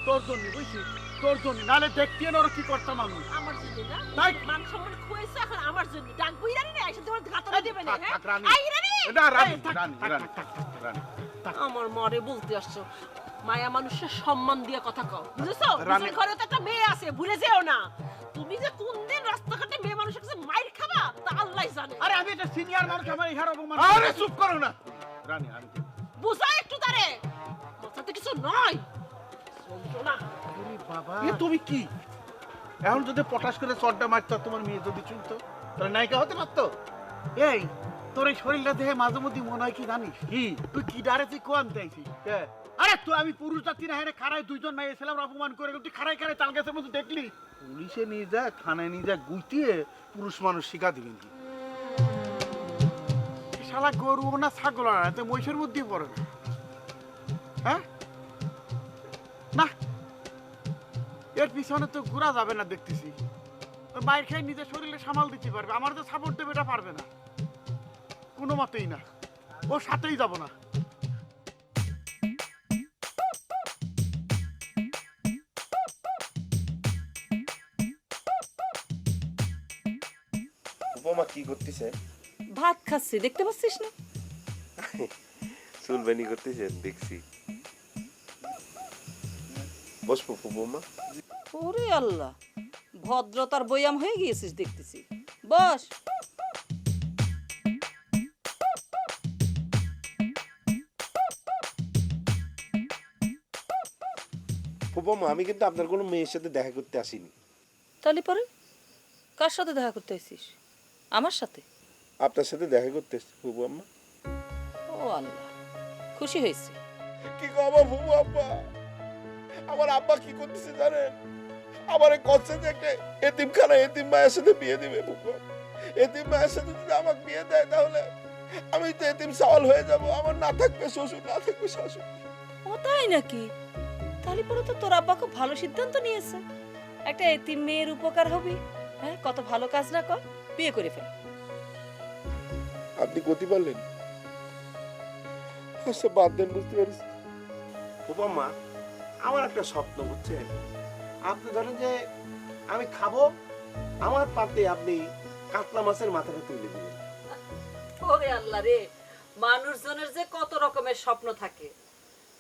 তোর জন্য বুঝছি, তোর জন্য, নাহলে দেখতে না ওরা কি করতাম আমি। আমার জন্য না? তাই? মান সম্মান খুঁয়েছে, এখন আমার জন্য ডাকবো ইরানি না, এসে তোমার ঘাতলে দেবে না, হ্যাঁ? থাক, রানী। আই ইরানি! না রানী, রানী, রানী, রানী। আমার মরে বলতে আসছো, মায়া মানুষের সম্মান দিয়ে কথা কও, বুঝেছো? রানী- নিজের ঘরে তো একটা মেয়ে আছে, ভুলে যেও না। তুমি যে কোন দিন রাস্তাঘাটে মেয়ে মানুষের কাছে মাইর খাবা তা আল্লাহই জানে। আরে আমি একটা সিনিয়র মানুষ, আমার ইহার অপমান। আরে চুপ করো না রানী, আমি বুঝা একটু তারে, মাথাতে কিছু নয়। চলতো না। বাবা এ তুমি কি এখন যদি পটাশ করে চড্ডা মারতো, তোমার মেয়ে যদি চুলতো, তাহলে নায়িকা হতে পারতো? এই তোর এই শরীরটা দেখে মাঝে মধ্যে মনে হয় কি জানিস, কি তুই কি ডারে তুই কোন চাইছি? আরে তুই, আমি পুরুষ জাতি না, হ্যাঁ খারায় দুইজন মেয়ে ছিলাম, অপমান করে তুই খারায় খারায় তাল গাছের মতো দেখলি? পুলিশে নিয়ে যা, থানায় নিয়ে যা, গুইতিয়ে পুরুষ মানুষ শিখা দিবেন কি? শালা গরু না ছাগল না, তো মহিষের মধ্যেই পড়ে না। হ্যাঁ না, এর পিছনে তো ঘোরা যাবে না দেখতেছি। মায়ের খেয়ে নিজের শরীরে সামাল দিতে পারবে, আমার তো সাপোর্ট দেবে এটা পারবে না কোনো মতেই না, ওর সাথেই যাব না। উপমা কি করতেছেন? ভাত খাচ্ছি, দেখতে পাচ্ছিস না? চুলবানি করতেছেন দেখছি। বসবো উপমা? ওরে আল্লাহ, ভদ্রতার বয়াম হয়ে গিয়েছিস দেখতেছি। বস। উপমা আমি কিন্তু আপনার কোনো মেয়ের সাথে দেখা করতে আসিনি। তাহলে পরে কার সাথে দেখা করতে আসিস? আমার সাথে? আপনার সাথে দেখা করতে এসেছি ফুবু আম্মা। ও আল্লাহ, খুশি হয়েছে। কি কবা ফুবু আম্মা, আমার আব্বা কি করতেছে জানেন? আমার কচ্ছে যে একটা এতিমখানা এতিম মায়ের সাথে বিয়ে দিবে ফুবু। এতিম মায়ের সাথে যদি আমাকে বিয়ে দেয় তাহলে আমি তো এতিম সাওয়াল হয়ে যাব, আমার না থাকবে শ্বশুর, না থাকবে শাশুড়ি। ও তাই নাকি? তাহলে পরে তো তোর আব্বা খুব ভালো সিদ্ধান্ত নিয়েছে। একটা এতিম মেয়ের উপকার হবে। হ্যাঁ, কত ভালো কাজ না কর, বিয়ে করে ফেল। আপনি গতি পারলেন? আচ্ছা বাদ দেন, বুঝতে পারছি। ফুবু আম্মা, আমার একটা স্বপ্ন, বুঝছেন? আপনি ধরেন যে আমি খাবো, আমার পাতে আপনি কাতলা মাছের মাথাটা তুলে দিবেন। ওরে আল্লাহ রে, মানুষজনের যে কত রকমের স্বপ্ন থাকে,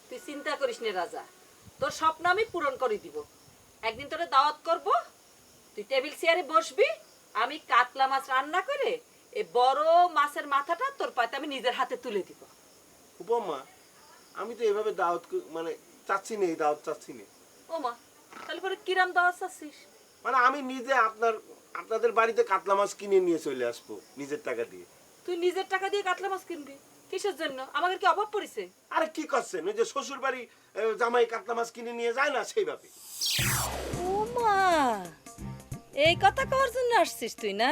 তুই চিন্তা করিস নে রাজা। তোর স্বপ্ন আমি পূরণ করে দিব। একদিন তোরে দাওয়াত করব, তুই টেবিল চেয়ারে বসবি, আমি কাতলা মাছ রান্না করে এই বড় মাছের মাথাটা তোর পাতে আমি নিজের হাতে তুলে দিব। উপমা, আমি তো এভাবে দাওয়াত মানে চাচ্ছি না, এই দাওয়াত চাচ্ছি না। ও মা, তাহলে পরে কিরাম দাওয়াত চাচ্ছিস? মানে আমি নিজে আপনাদের বাড়িতে কাতলা মাছ কিনে নিয়ে চলে আসবো নিজের টাকা দিয়ে। তুই নিজের টাকা দিয়ে কাতলা মাছ কিনবি? কিসের জন্য? আমাদের কি অভাব পড়েছে? আরে কি করছেন, ওই যে শ্বশুর বাড়ি জামাই কাতলা মাছ কিনে নিয়ে যায় না, সেইভাবে। ও মা, এই কথা কওয়ার জন্য আসছিস তুই না?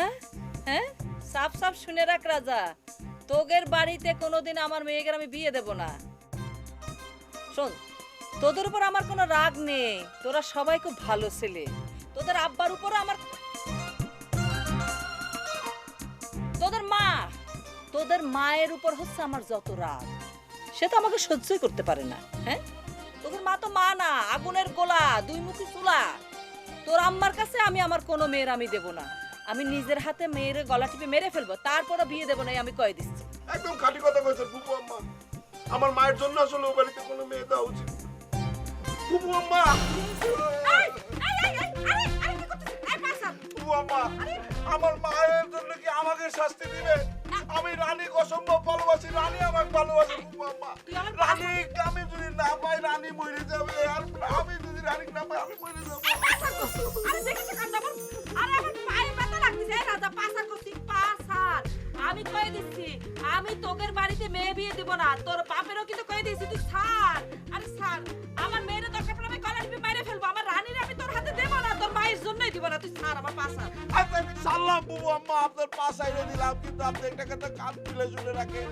হ্যাঁ, সাফ সাফ শুনে রাখ রাজা, তোগের বাড়িতে কোনোদিন আমার মেয়েকে আমি বিয়ে দেব না। শোন, তোদের উপর আমার কোনো রাগ নেই, তোরা সবাই খুব ভালো ছেলে। তোদের আব্বার উপর আমার, তোদের মায়ের উপর হচ্ছে আমার যত রাগ, সে তো আমাকে সহ্যই করতে পারে না। হ্যাঁ, তোদের মা তো মা না, আগুনের গোলা, দুই মুখী চুলা। তোর আম্মার কাছে আমি আমার কোনো মেয়ের আমি দেব না। আমি নিজের হাতে মেয়ের গলা টিপে মেরে ফেলবো, তারপরে বিয়ে দেবো না, আমি কয়ে দিচ্ছি। একদম খাঁটি কথা কইছেন ফুপু আম্মা, আমার মায়ের জন্য আসলে ও বাড়িতে কোনো মেয়ে দেওয়া উচিত। ফুপু আম্মা, এই, এই, এই, আরে, আরে কি করতেছিস? এই পাশা, আম্মা আমার মায়ের জন্য কি আমাকে শাস্তি দিবে? আমি রানী অসম্ভব ভালোবাসি, রানী আমাকে ভালোবাসে বুবু আম্মা। রানী আমি যদি না পাই রানী মরে যাবে, আর আমি যদি রানী না পাই আমি মরে যাবো। আরে দেখেছ কান্দাবো, আরে আমার পায়ে ব্যথা লাগতেছে। এই রাজা পাসার করছি, পাসার। আমি কয়ে দিচ্ছি আমি তোদের বাড়িতে মেয়ে বিয়ে দিব না, তোর বাপেরও কিন্তু কয়ে দিয়েছি তুই ছাড়। আরে ছাড়, আমার মেয়ের দরকার পড়লে আমি গলা টিপে মেরে ফেলবো, আমার রানীর আমি তোর হাতে দেবো না, তোর মায়ের জন্যই দিব না, তুই ছাড় আমার পাসার। আচ্ছা সাল্লাম বুবু আম্মা, আপনার পাশ আইরে দিলাম, কিন্তু আপনি একটা কথা কান খুলে শুনে রাখেন।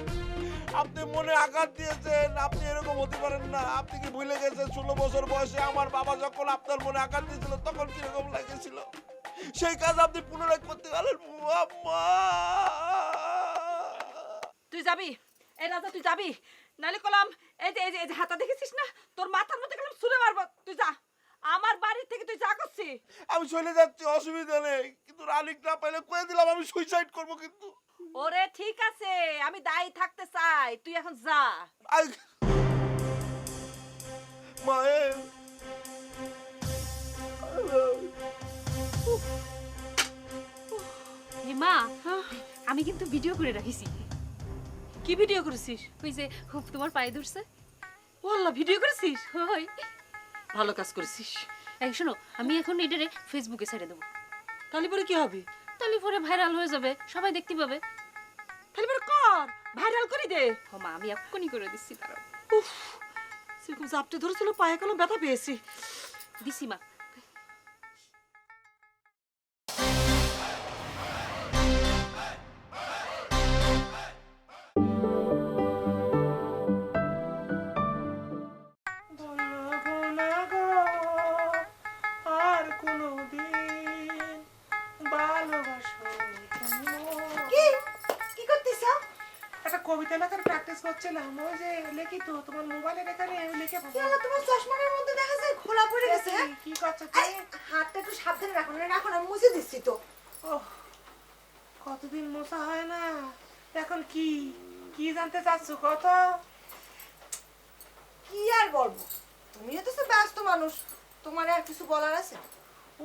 আপনি মনে আঘাত দিয়েছেন, আপনি এরকম হতে পারেন না। আপনি কি ভুলে গেছেন 16 বছর বয়সে আমার বাবা যখন আপনার মনে আঘাত দিয়েছিল তখন কিরকম লাগেছিল? সেই কাজ আপনি পুনরায় করতে গেলেন বুবু আম্মা। তুই যাবি, এই রাজা তুই যাবি, নাহলে কলাম এই যে হাতা দেখেছিস না, তোর মাথার মধ্যে কলাম ছুঁড়ে মারবো। তুই যা, আমার বাড়ি থেকে তুই যা করছি। আমি চলে যাচ্ছি, অসুবিধা নেই, কিন্তু রানিক না পাইলে কয়ে দিলাম আমি সুইসাইড করবো। কিন্তু ওরে ঠিক আছে, আমি দায়ী থাকতে চাই, তুই এখন যা। মায়ের মা, আমি কিন্তু ভিডিও করে রাখিছি। কি ভিডিও করেছিস? ওই যে খুব তোমার পায়ে ধরছে। ও আল্লাহ, ভিডিও করেছিস? হয়, ভালো কাজ করেছিস। এই শোনো, আমি এখন এটারে ফেসবুকে ছেড়ে দেবো। তাহলে পরে কি হবে? তাহলে পরে ভাইরাল হয়ে যাবে, সবাই দেখতে পাবে। তাহলে পরে কর, ভাইরাল করে দে। ও মা, আমি এক্ষুনি করে দিচ্ছি, তারও উফ, সেরকম জাপটে ধরেছিল, পায়ে কলম ব্যথা পেয়েছি। দিছি মা। আর কোনোদিন ভালোবাসো কি কি করতেছ? একটা কবিতা লেখার প্র্যাকটিস করছিলাম। ওই যে লেখি তো তোমার মোবাইলের এখানে লেখে কি হলো, তোমার চশমার মধ্যে দেখা যায় খোলা পড়ে গেছে। হ্যাঁ? কি করছো এই, হাতটা একটু সাবধানে রাখো, না রাখো না, মুছে দিচ্ছি তো। ওহ, কতদিন মোছা হয় না। এখন কি কি জানতে চাচ্ছ কত? কি আর বলবো, তুমিও তো সে ব্যস্ত মানুষ, তোমার আর কিছু বলার আছে?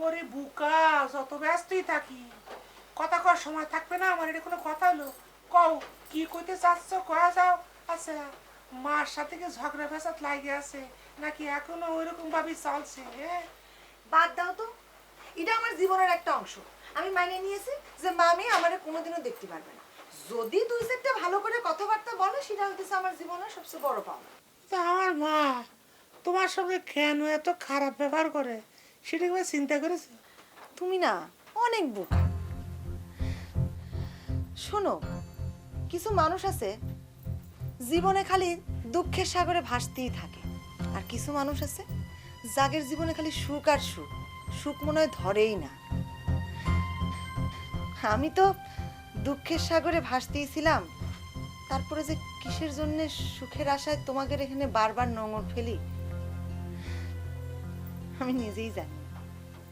ওরে বুকা, যত ব্যস্তই থাকি কথা কর সময় থাকবে না আমার? এটা কোনো কথা হলো? কও কি কইতে চাচ্ছ, কয়া যাও। আচ্ছা, মার সাথে কি ঝগড়া ফেসাদ লাগে আছে নাকি এখনো ওইরকম ভাবেই চলছে? বাদ দাও তো, এটা আমার জীবনের একটা অংশ। আমি মানিয়ে নিয়েছি যে মামি আমারে কোনোদিনও দেখতে পারবে না। যদি দুই চারটা ভালো করে কথাবার্তা বলে, সেটা হইতেছে আমার জীবনের সবচেয়ে বড় পাওনা। তা আমার মা তোমার সঙ্গে কেন এত খারাপ ব্যবহার করে সেটা কি চিন্তা করেছো? তুমি না অনেক বোকা। শোনো, কিছু মানুষ আছে জীবনে খালি দুঃখের সাগরে ভাসতেই থাকে, আর কিছু মানুষ আছে যাদের জীবনে খালি সুখ আর সুখ, সুখ মনে হয় ধরেই না। আমি তো দুঃখের সাগরে ভাসতেই ছিলাম, তারপরে যে কিসের জন্য সুখের আশায় তোমাদের এখানে বারবার নোঙর ফেলি আমি নিজেই জানি না।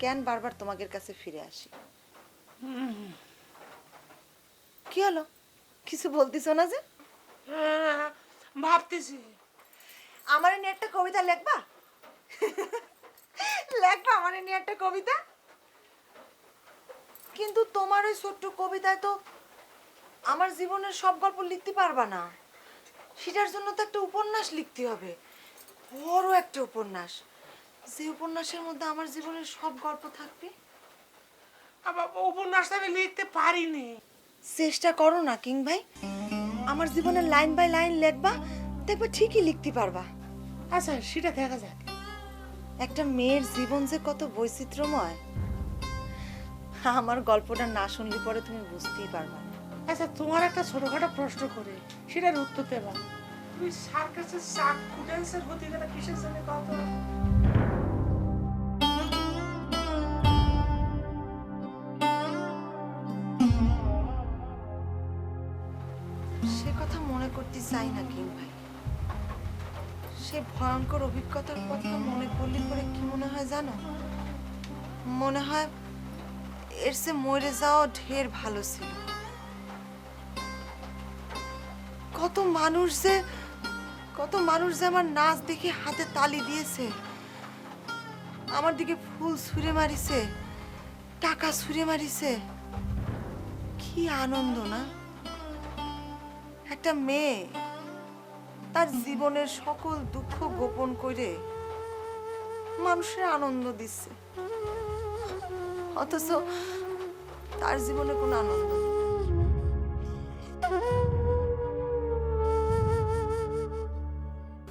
কেন বারবার তোমাদের কাছে ফিরে আসি? কি হলো, কিছু বলতেছো না যে? ভাবতেছি আমার নিয়ে একটা কবিতা লেখবা? লেখবা আমার নিয়ে একটা কবিতা? কিন্তু তোমার ওই ছোট্ট কবিতায় তো আমার জীবনের সব গল্প লিখতে পারবা না। সেটার জন্য তো একটা উপন্যাস লিখতে হবে, বড় একটা উপন্যাস, যে উপন্যাসের মধ্যে আমার জীবনের সব গল্প থাকবে। আবার উপন্যাসটা আমি লিখতে পারিনি। চেষ্টা করো না কিং ভাই, আমার জীবনের লাইন বাই লাইন লেখবা, দেখবা ঠিকই লিখতে পারবা। আচ্ছা, সেটা দেখা যাক। একটা মেয়ের জীবন যে কত বৈচিত্র্যময়, আমার গল্পটা না শুনলে পরে তুমি বুঝতেই পারবা না। আচ্ছা, তোমার একটা ছোটখাটো প্রশ্ন করে সেটার উত্তর দেবা। তুমি সার্কাসের চাকু ড্যান্সের হতে গেলে কিসের জন্য কত? সে কথা মনে করতে চাই না কিং ভাই। সে ভয়ঙ্কর অভিজ্ঞতার কথা মনে করলে পরে কি মনে হয় জানো? মনে হয় এর সে মরে যাওয়া ঢের ভালো ছিল। কত মানুষ যে আমার নাচ দেখে হাতে তালি দিয়েছে, আমার দিকে ফুল ছুঁড়ে মারিছে, টাকা ছুঁড়ে মারিছে, কি আনন্দ না! একটা মেয়ে তার জীবনের সকল দুঃখ গোপন করে মানুষের আনন্দ দিচ্ছে, অথচ তার জীবনে কোনো আনন্দ নেই।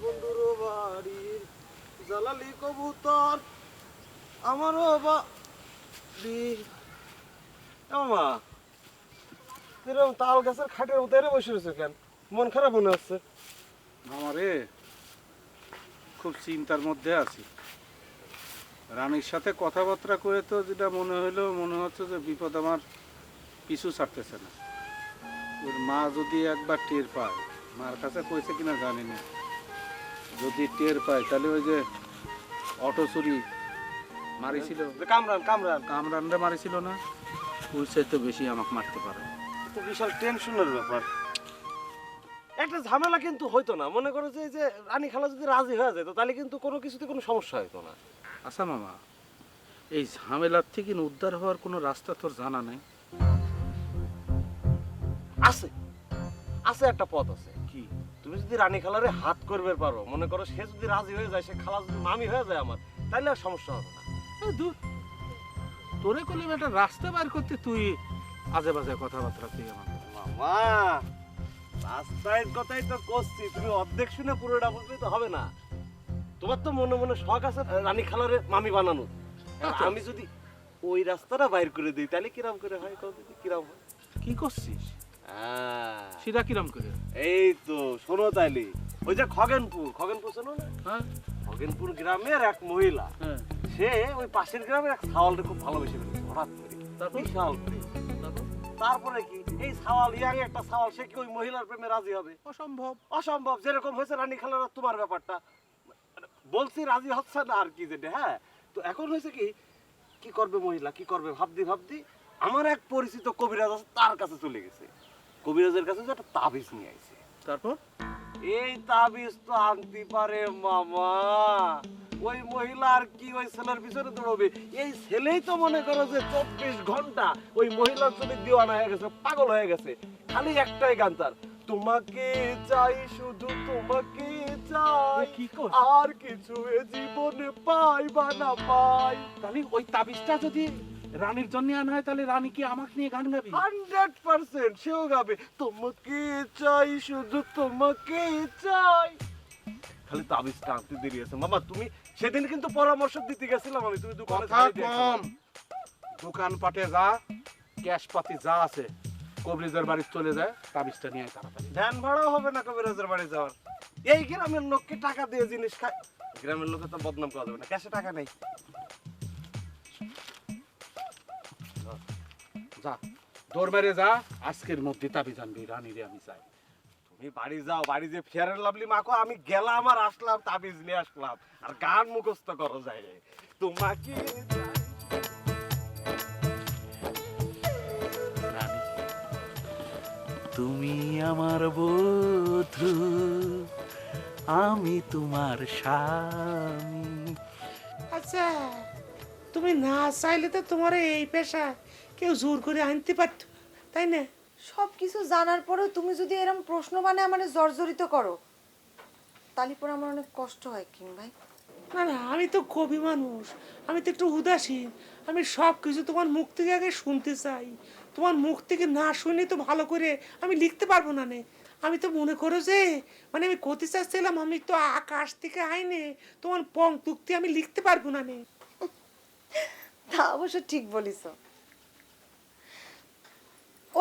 বন্ধুর বাড়ির জ্বালালি কবুতর আমারও বাড়ি। মা এরকম তাল গাছের খাটের মতো এনে বসে রয়েছে কেন? মন খারাপ মনে হচ্ছে। আমারে খুব চিন্তার মধ্যে আছি। রানীর সাথে কথাবার্তা করে তো যেটা মনে হচ্ছে যে বিপদ আমার পিছু ছাড়তেছে না। ওর মা যদি একবার টের পায়, মার কাছে কইছে কিনা জানি না, যদি টের পায় তাহলে ওই যে অটো চুরি মারিছিল, কামরানরে মারিছিল না, ওই চাইতে বেশি আমাকে মারতে পারে। তো বিশাল টেনশনের ব্যাপার। একটা ঝামেলা কিন্তু হইতো না, মনে করো যে এই যে রানী খালা যদি রাজি হয়ে যেত তাহলে কিন্তু কোনো কিছুতে কোনো সমস্যা হইতো না। আচ্ছা মামা, এই ঝামেলার থেকে উদ্ধার হওয়ার কোনো রাস্তা তোর জানা নেই? আছে আছে, একটা পথ আছে। কি? তুমি যদি রানী খালারে হাত করবে পারো, মনে করো সে যদি রাজি হয়ে যায়, সে খালা যদি মামি হয়ে যায় আমার, তাহলে আর সমস্যা হবে না। দূর, তোরে কলিম একটা রাস্তা বার করতে তুই আজে বাজে কথাবার্তা তুই আমার। মামা রাস্তায় কথাই তো করছি, তুমি অর্ধেক শুনে পুরোটা বুঝলে তো হবে না। তোমার তো মনে মনে শখ আছে রানী খালারে মামি বানানো। আমি যদি ওই রাস্তাটা বাইর করে দিই তাহলে কিরাম করে হয়? কিরাম হয়? কি করছিস? সেটা কিরাম করে? এই তো শোনো তাইলে, ওই যে খগেনপুর শোনো না? হ্যাঁ, খগেনপুর গ্রামের এক মহিলা, সে ওই পাশের গ্রামের এক ছাওয়ালকে খুব ভালোবেসে ফেলেছে হঠাৎ করে, বিশাল প্রেম। তারপরে কি এই ছাওয়াল, ইয়াং একটা ছাওয়াল, সে কি ওই মহিলার প্রেমে রাজি হবে? অসম্ভব। অসম্ভব। যেরকম হয়েছে রানী খালার তোমার ব্যাপারটা, বলছি রাজি হচ্ছে না আর কি যেটা। হ্যাঁ, তো এখন হয়েছে কি, কি করবে মহিলা, কি করবে ভাবদি আমার এক পরিচিত কবিরাজ আছে, তার কাছে চলে গেছে। কবিরাজের কাছে যে একটা তাবিজ নিয়ে আইছে। তারপর এই তাবিজ তো আনতে পারে মামা, ওই মহিলা আর কি ওই ছেলের পিছনে দৌড়বে? এই ছেলেই তো মনে করো যে 24 ঘন্টা ওই মহিলার জন্য দিওয়ানা হয়ে গেছে, পাগল হয়ে গেছে। খালি একটাই গান তার, তোমাকে চাই, শুধু তোমাকে চাই, আর কিছু এ জীবনে পাই বা না পাই। তাহলে ওই তাবিজটা যদি রানীর জন্য আনা হয়, তাহলে রানী কি আমাকে নিয়ে গান গাবে? 100% সেও গাবে, তোমাকে চাই, শুধু তোমাকে চাই। খালি তাবিজটা আনতে দেরি আছে মামা। তুমি সেদিন কিন্তু পরামর্শ দিতে গেছিলাম আমি, তুমি দোকানে কম দোকানপাটে যা, ক্যাশ পাতি যা আছে কবিরাজের বাড়ি চলে যায়, তাবিজটা নিয়ে তাড়াতাড়ি। ধ্যান ভাড়াও হবে না কবিরাজের বাড়ি যাওয়ার। এই গ্রামের লোককে টাকা দিয়ে জিনিস খায়, গ্রামের লোকে তো বদনাম করা যাবে না, ক্যাশে টাকা নেই। যা, দৌড় মেরে যা, আজকের মধ্যে তাবিজ আনবি, রানীরে আমি চাই। তুমি বাড়ি যাও, বাড়ি যে ফেয়ার এন্ড লাভলি মাখো, আমি গেলাম আর আসলাম, তাবিজ নিয়ে আসলাম, আর গান মুখস্থ করো যায় তোমাকে। তুমি আমার বধূ, আমি তোমার স্বামী। আচ্ছা, তুমি না চাইলে তো তোমার এই পেশা কেউ জোর করে আনতে পারত, তাই না? সব কিছু জানার পরেও তুমি যদি এরকম প্রশ্ন বানায় মানে জর্জরিত করো, তাহলে পরে আমার অনেক কষ্ট হয় কিং ভাই। না না, আমি তো কবি মানুষ, আমি তো একটু উদাসীন। আমি সব কিছু তোমার মুখ থেকে আগে শুনতে চাই। তোমার মুখ থেকে না শুনে তো ভালো করে আমি লিখতে পারবো না নে। আমি তো মনে করো যে মানে আমি কতি চাচ্ছিলাম, আমি তো আকাশ থেকে আইনে তোমার পংক্তি আমি লিখতে পারবো না নে। তা অবশ্য ঠিক বলিস।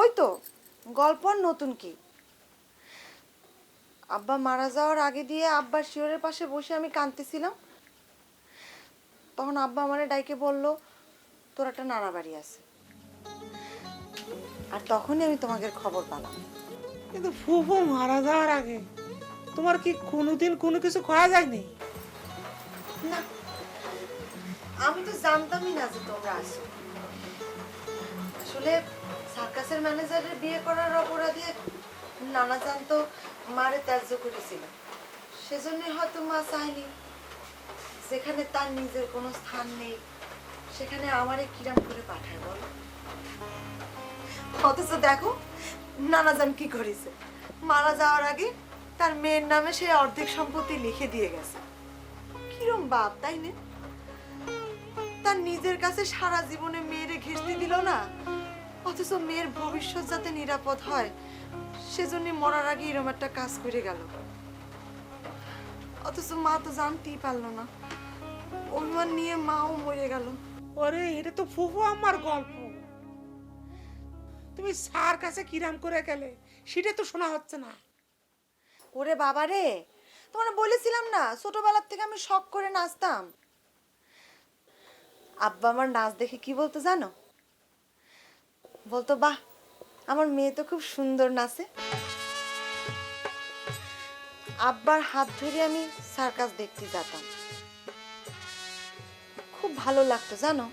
ওই তো গল্প আর নতুন কি, আব্বা মারা যাওয়ার আগে দিয়ে আব্বার শিওরের পাশে বসে আমি কাঁদতেছিলাম, তখন আব্বা আমারে ডাইকে বলল তোর একটা নানা বাড়ি আছে, আর তখনই আমি তোমাদের খবর পেলাম। কিন্তু ফুফু মারা যাওয়ার আগে তোমার কি কোনোদিন কোনো কিছু করা যায়নি? না, আমি তো জানতামই না যে তোমরা আসো। আসলে সার্কাসের ম্যানেজারের বিয়ে করার অপরাধে নানা জানতো মারে ত্যায্য করেছিল, সেজন্য হয়তো মা চায়নি যেখানে তার নিজের কোনো স্থান নেই সেখানে আমারে কিরাম করে পাঠায় বলো? অথচ দেখো নানাজান কি করেছে, মারা যাওয়ার আগে তার মেয়ের নামে সে অর্ধেক সম্পত্তি লিখে দিয়ে গেছে। কিরম বাপ, তাই না? তার নিজের কাছে সারা জীবনে মেয়েরে ঘেঁষতে দিল না, অথচ মেয়ের ভবিষ্যৎ যাতে নিরাপদ হয় সেজন্য মরার আগে এরকম একটা কাজ করে গেল। অথচ মা তো জানতেই পারলো না, অভিমান নিয়ে মাও মরে গেল। ওরে এটা তো ফুফু আমার গল্প, তুমি স্যার কাছে কিরাম করে গেলে সেটা তো শোনা হচ্ছে না। ওরে বাবা রে, তোমার বলেছিলাম না ছোটবেলার থেকে আমি শখ করে নাচতাম। আব্বা আমার নাচ দেখে কি বলতো জানো? বলতো, বাহ আমার মেয়ে তো খুব সুন্দর নাচে। আব্বার হাত ধরে আমি সার্কাস দেখতে যেতাম, খুব ভালো লাগতো জানো।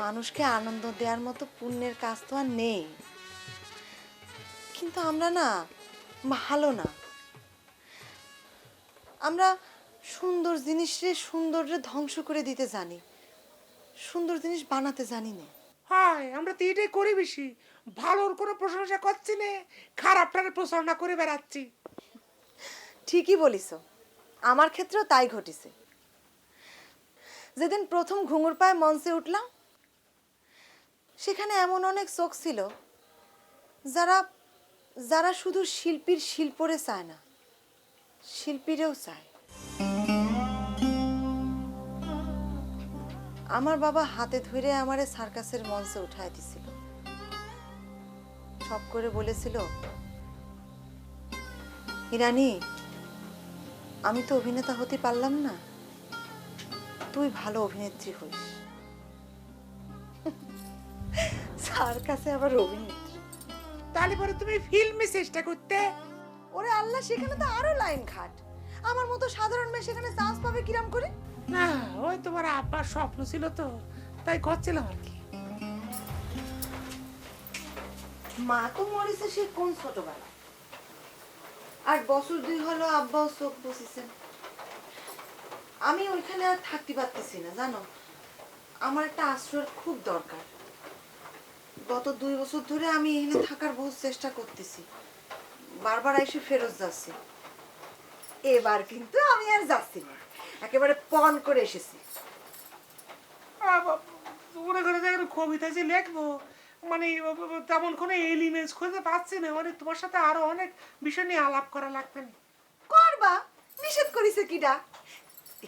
মানুষকে আনন্দ দেওয়ার মতো পুণ্যের কাজ তো আর নেই, কিন্তু আমরা না ভালো না। আমরা সুন্দর জিনিসে সৌন্দর্য ধ্বংস করে দিতে জানি, সুন্দর জিনিস বানাতে জানি না। হয় আমরা তো এটাই করি বেশি, ভালোর কোনো প্রশংসা করছি না, খারাপটার প্রশংসা করে বেড়াচ্ছি। ঠিকই বলিস, আমার ক্ষেত্রেও তাই ঘটেছে। যেদিন প্রথম ঘুঙুর পায়ে মঞ্চে উঠলাম সেখানে এমন অনেক চোখ ছিল যারা যারা শুধু শিল্পীর শিল্পরে চায় না, শিল্পীরেও চায়। আমার বাবা হাতে ধরে আমারে সার্কাসের মঞ্চে উঠায় দিছিল, সব করে বলেছিল, ইরানি আমি তো অভিনেতা হতে পারলাম না, তুই ভালো অভিনেত্রী হইস। সার্কাসে আবার অভিনেত্রী? তাহলে পরে তুমি ফিল্মে চেষ্টা করতে। ওরে আল্লাহ, সেখানে তো আরো লাইন খাট, আমার মতো সাধারণ মেয়ে সেখানে চান্স পাবে কিরাম করে? না, ওই তোমার আব্বার স্বপ্ন ছিল তো তাই করছিলাম আর কি। মা তো মরেছে সে কোন ছোটবেলা, আর বছর 2 হলো আব্বাও চোখ বসেছেন। আমি ওইখানে আর থাকতে পারতেছি না জানো, আমার একটা আশ্রয়ের খুব দরকার। গত 2 বছর ধরে আমি এখানে থাকার বহু চেষ্টা করতেছি, বারবার এসে ফেরত যাচ্ছি। এবার কিন্তু আমি আর যাচ্ছি না, একেবারে পণ করে এসেছি। মনে করে যে কবিতা যে লিখবো, মানে তেমন কোনো এলিমেন্টস খুঁজে পাচ্ছি না, মানে তোমার সাথে আরো অনেক বিষয় নিয়ে আলাপ করা লাগবে। করবা, নিষেধ করিছে কিডা?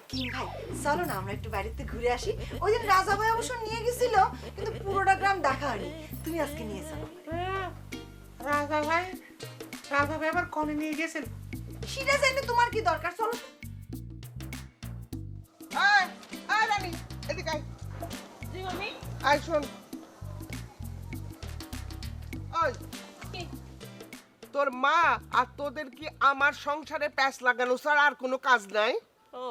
কিং ভাই চলো না আমরা একটু বাড়িতে ঘুরে আসি। ওই দিন রাজা ভাই অবশ্য নিয়ে গেছিল, কিন্তু পুরোটা গ্রাম দেখা হয়নি, তুমি আজকে নিয়ে চলো। রাজা ভাই আবার কনে নিয়ে গেছিল সেটা জানি তোমার কি দরকার, চলো। রানী এদিকে আয়। আয় শোন, ওই তোর মা আর তোদের কি আমার সংসারে প্যাঁচ লাগানো ছাড়া আর কোনো কাজ নাই? ও,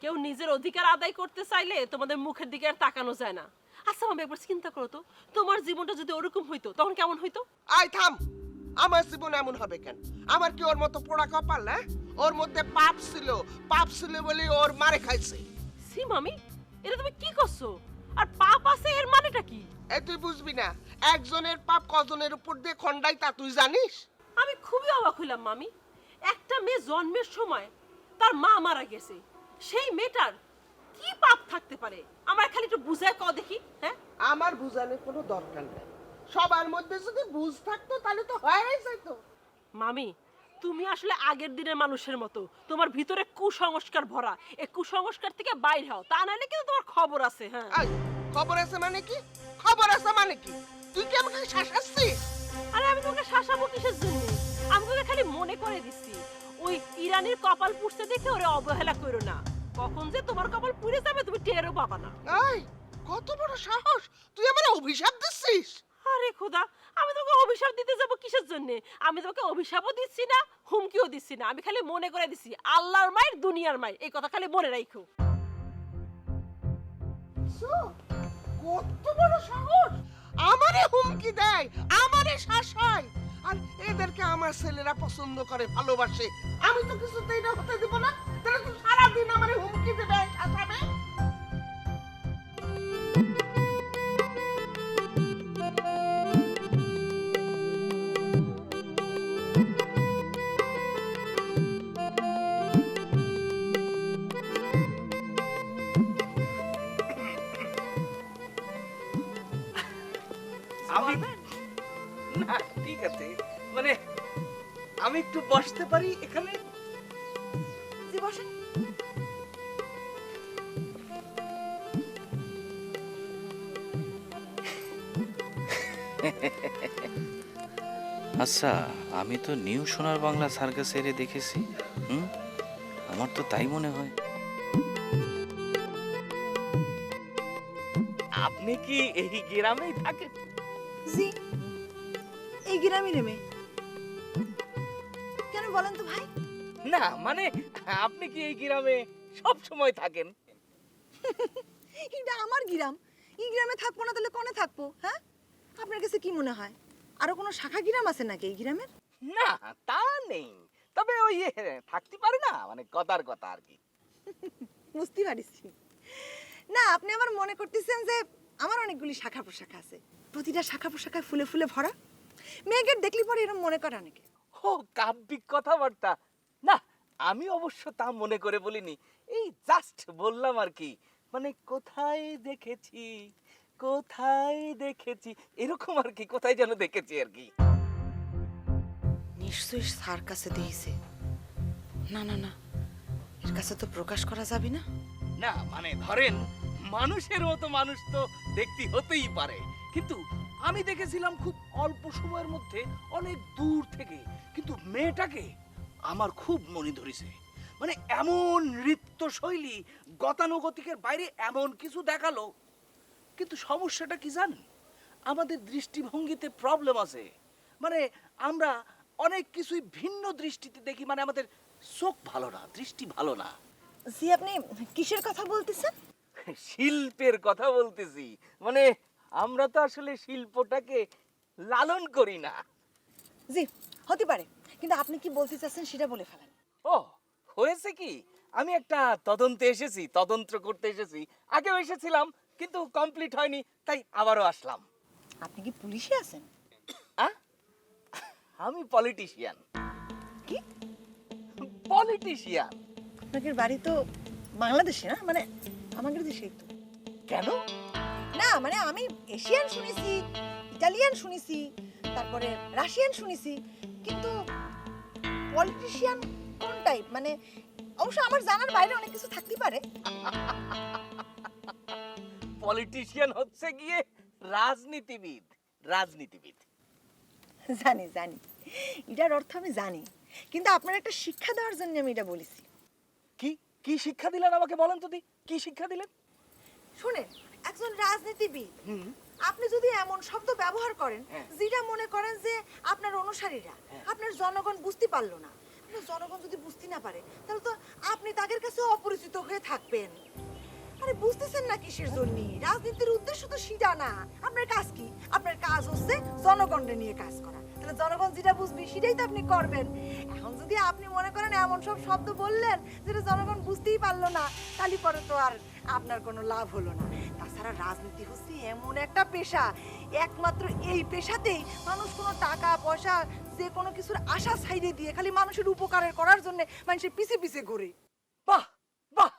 কেউ নিজের অধিকার আদায় করতে চাইলে তোমাদের মুখের দিকে আর তাকানো যায় না। আচ্ছা আমি একবার চিন্তা করো তো, তোমার জীবনটা যদি ওরকম হইতো তখন কেমন হইতো? আয় থাম, আমার জীবন এমন হবে কেন? আমার কি ওর মতো পোড়া কপাল? না, ওর মধ্যে পাপ ছিল বলে ওর মারে খাইছে। সি মামি, এটা তুমি কি করছো? আর পাপ আছে এর মানেটা কি? এই তুই বুঝবি না, একজনের পাপ কজনের উপর দিয়ে খন্ডাই তা তুই জানিস? আমি খুবই অবাক হইলাম মামি, একটা মেয়ে জন্মের সময় তার মা মারা গেছে, সেই মেয়েটার কি পাপ থাকতে পারে? আমার খালি একটু বুঝায় কও দেখি। হ্যাঁ, আমার বুঝানোর কোনো দরকার নেই, সবার মধ্যে যদি বুঝ থাকতো তাহলে তো হয়ে যেত। মামি তুমি আসলে আগের দিনের মানুষের মতো, তোমার ভিতরে কুসংস্কার ভরা। এই কুসংস্কার থেকে বাইরে হও, তা নাহলে কিন্তু তোমার খবর আছে। হ্যাঁ, খবর আছে মানে কি? খবর আছে মানে কি? তুই কি আমাকে শাসাচ্ছিস? আরে আমি তোমাকে শাসাবো কিসের জন্য? আমি তোকে খালি মনে করে দিচ্ছি, ওই ইরানির কপাল পুড়তে দেখে ওরে অবহেলা করো না, কখন যে তোমার কপাল পুড়ে যাবে তুমি টেরও পাবা না। এই কত বড় সাহস, তুই আমারে অভিশাপ দিচ্ছিস? আরে খোদা, আমি তোকে অভিশাপ দিতে যাব কিসের জন্য? আমি তোকে অভিশাপও দিচ্ছি না, হুমকিও দিচ্ছি না, আমি খালি মনে করে দিচ্ছি আল্লাহর মায়ের দুনিয়ার মায়ের, এই কথা খালি মনে রাখো। কত বড় সাহস, আমারে হুমকি দেয়, আমারে শাসায়, আর এদেরকে আমার ছেলেরা পছন্দ করে, ভালোবাসে। আমি তো কিছুতেই না হতে দেব না, তাহলে তো সারাদিন আমারে হুমকি দেবে, শাসাবে। একটু বসতে পারি এখানে? জি বসেন। আচ্ছা, আমি তো নিউ সোনার বাংলা সার্কাস এর দেখেছি। আমার তো তাই মনে হয়। আপনি কি এই গ্রামেই থাকেন? জি, এই গ্রামই রে মেয়ে। কেন বলেন তো ভাই? না মানে আপনি কি এই গ্রামে সব সময় থাকেন? এটা আমার গ্রাম, এই গ্রামে থাকবো না তাহলে কোনে থাকবো? হ্যাঁ, আপনার কাছে কি মনে হয় আরো কোনো শাখা গ্রাম আছে নাকি এই গ্রামের? না তা নেই, তবে ওই থাকতে পারে না, মানে কথার কথা আর কি। বুঝতে পারছি। না আপনি আবার মনে করতেছেন যে আমার অনেকগুলি শাখা প্রশাখা আছে, প্রতিটা শাখা প্রশাখায় ফুলে ফুলে ভরা। মেয়েকে দেখলি পরে এরকম মনে করে অনেকে। ও কাব্যিক কথাবার্তা না, আমি অবশ্য তা মনে করে বলিনি, এই জাস্ট বললাম আর কি। মানে কোথায় দেখেছি কোথায় দেখেছি এরকম আর কি, কোথায় যেন দেখেছি আর কি। নিশ্চয়ই স্যার কাছে দিয়েছে। না না না, এর কাছে তো প্রকাশ করা যাবে না। না মানে ধরেন মানুষের মতো মানুষ তো দেখতে হতেই পারে, কিন্তু আমি দেখেছিলাম খুব অল্প সময়ের মধ্যে অনেক দূর থেকে, কিন্তু মেয়েটাকে আমার খুব মনে ধরেছে। মানে এমন নৃত্য শৈলী, গতানুগতিকের বাইরে এমন কিছু দেখালো। কিন্তু সমস্যাটা কি জানেন, আমাদের দৃষ্টিভঙ্গিতে প্রবলেম আছে। মানে আমরা অনেক কিছুই ভিন্ন দৃষ্টিতে দেখি, মানে আমাদের চোখ ভালো না, দৃষ্টি ভালো না। জি, আপনি কিসের কথা বলতেছেন? শিল্পের কথা বলতেছি। মানে আমরা তো আসলে শিল্পটাকে লালন করি না। জি হতে পারে, কিন্তু আপনি কি বলতে চাচ্ছেন সেটা বলে ফেলেন। ও হয়েছে কি, আমি একটা তদন্তে এসেছি, তদন্ত করতে এসেছি। আগেও এসেছিলাম কিন্তু কমপ্লিট হয়নি, তাই আবারও আসলাম। আপনি কি পুলিশে আছেন? আমি পলিটিশিয়ান। কি পলিটিশিয়ান? আপনাদের বাড়ি তো বাংলাদেশে না, মানে আমাদের দেশেই তো। কেন? না মানে আমি এশিয়ান শুনেছি, ইটালিয়ান শুনেছি, তারপরে রাশিয়ান শুনেছি, কিন্তু পলিটিশিয়ান কোন টাইপ? মানে অবশ্য আমার জানার বাইরে অনেক কিছু থাকতে পারে। পলিটিশিয়ান হচ্ছে গিয়ে রাজনীতিবিদ। রাজনীতিবিদ জানি জানি, এটার অর্থ আমি জানি, কিন্তু আপনার একটা শিক্ষা দেওয়ার জন্য আমি এটা বলেছি। কি কি শিক্ষা দিলেন আমাকে বলেন তো, কি শিক্ষা দিলেন? শুনেন, একজন রাজনীতিবিদ আপনি যদি এমন শব্দ ব্যবহার করেন যেটা মনে করেন যে আপনার অনুসারীরা, আপনার জনগণ বুঝতে পারলো না, আপনার জনগণ যদি বুঝতে না পারে তাহলে তো আপনি তাদের কাছে অপরিচিত হয়ে থাকবেন। আরে বুঝতেছেন না কিসের জন্য? রাজনীতির উদ্দেশ্য তো সেটা না। আপনার কাজ কি? আপনার কাজ হচ্ছে জনগণকে নিয়ে কাজ করা। তাহলে জনগণ যেটা বুঝবে সেটাই তো আপনি করবেন। এখন যদি আপনি মনে করেন এমন সব শব্দ বললেন যেটা জনগণ বুঝতেই পারলো না, তাহলে পরে তো আর আপনার কোনো লাভ হলো না। তাছাড়া রাজনীতি হচ্ছে এমন একটা পেশা, একমাত্র এই পেশাতেই মানুষ কোনো টাকা পয়সা যে কোনো কিছুর আশা ছাইড়ে দিয়ে খালি মানুষের উপকারের করার জন্য মানুষের পিছে পিছে ঘুরে। বাহ বাহ,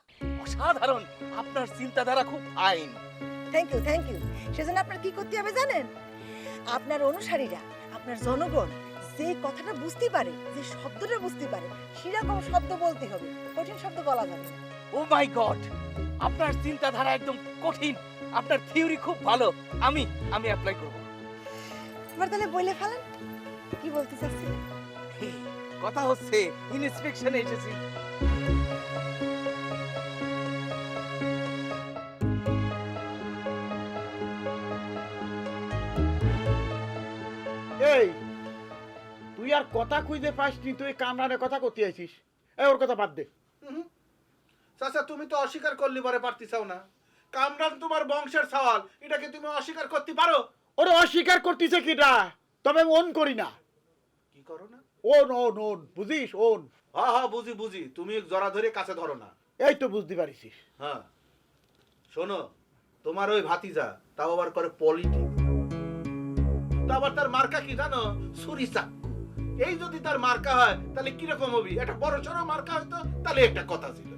অসাধারণ, আপনার চিন্তাধারা খুব fine. Thank you thank you. সেজন্য আপনার কি করতে হবে জানেন? আপনার অনুসারীরা, আপনার জনগণ যে কথাটা বুঝতে পারে, যে শব্দটা বুঝতে পারে, সেরকম শব্দ বলতে হবে, কঠিন শব্দ বলা যাবে না। ও মাই গড, আপনার চিন্তাধারা একদম কঠিন, আপনার থিওরি খুব ভালো। আমি অ্যাপ্লাই করব। এবার তাহলে বলে ফেলেন কি বলতে চাচ্ছিলেন। কথা হচ্ছে ইন্সপেকশনে এসেছি। এই তুই আর কথা খুঁজে পাসনি, তুই কামরানের কথা করতে আইছিস। এই ওর কথা বাদ দে। চাচা তুমি তো অস্বীকার করলি পরে পারতিছাও না। কামরান তোমার বংশের সওয়াল, এটাকে তুমি অস্বীকার করতে পারো? ওরা অস্বীকার করতেছে কিটা, তবে আমি ওন করি না। কি করো না? ওন ওন ওন, বুঝিস? ওন। হ্যাঁ হ্যাঁ বুঝি বুঝি, তুমি জরা ধরে কাছে ধরো না। এই তো বুঝতে পারিস। হ্যাঁ শোনো, তোমার ওই ভাতিজা তাও আবার করে পলিটিক্স, তা আবার তার মার্কা কি জানো? ছুরি চাক্কু। এই যদি তার মার্কা হয় তাহলে কিরকম হবি? একটা বড় সড়ো মার্কা হয়তো তাহলে একটা কথা ছিল।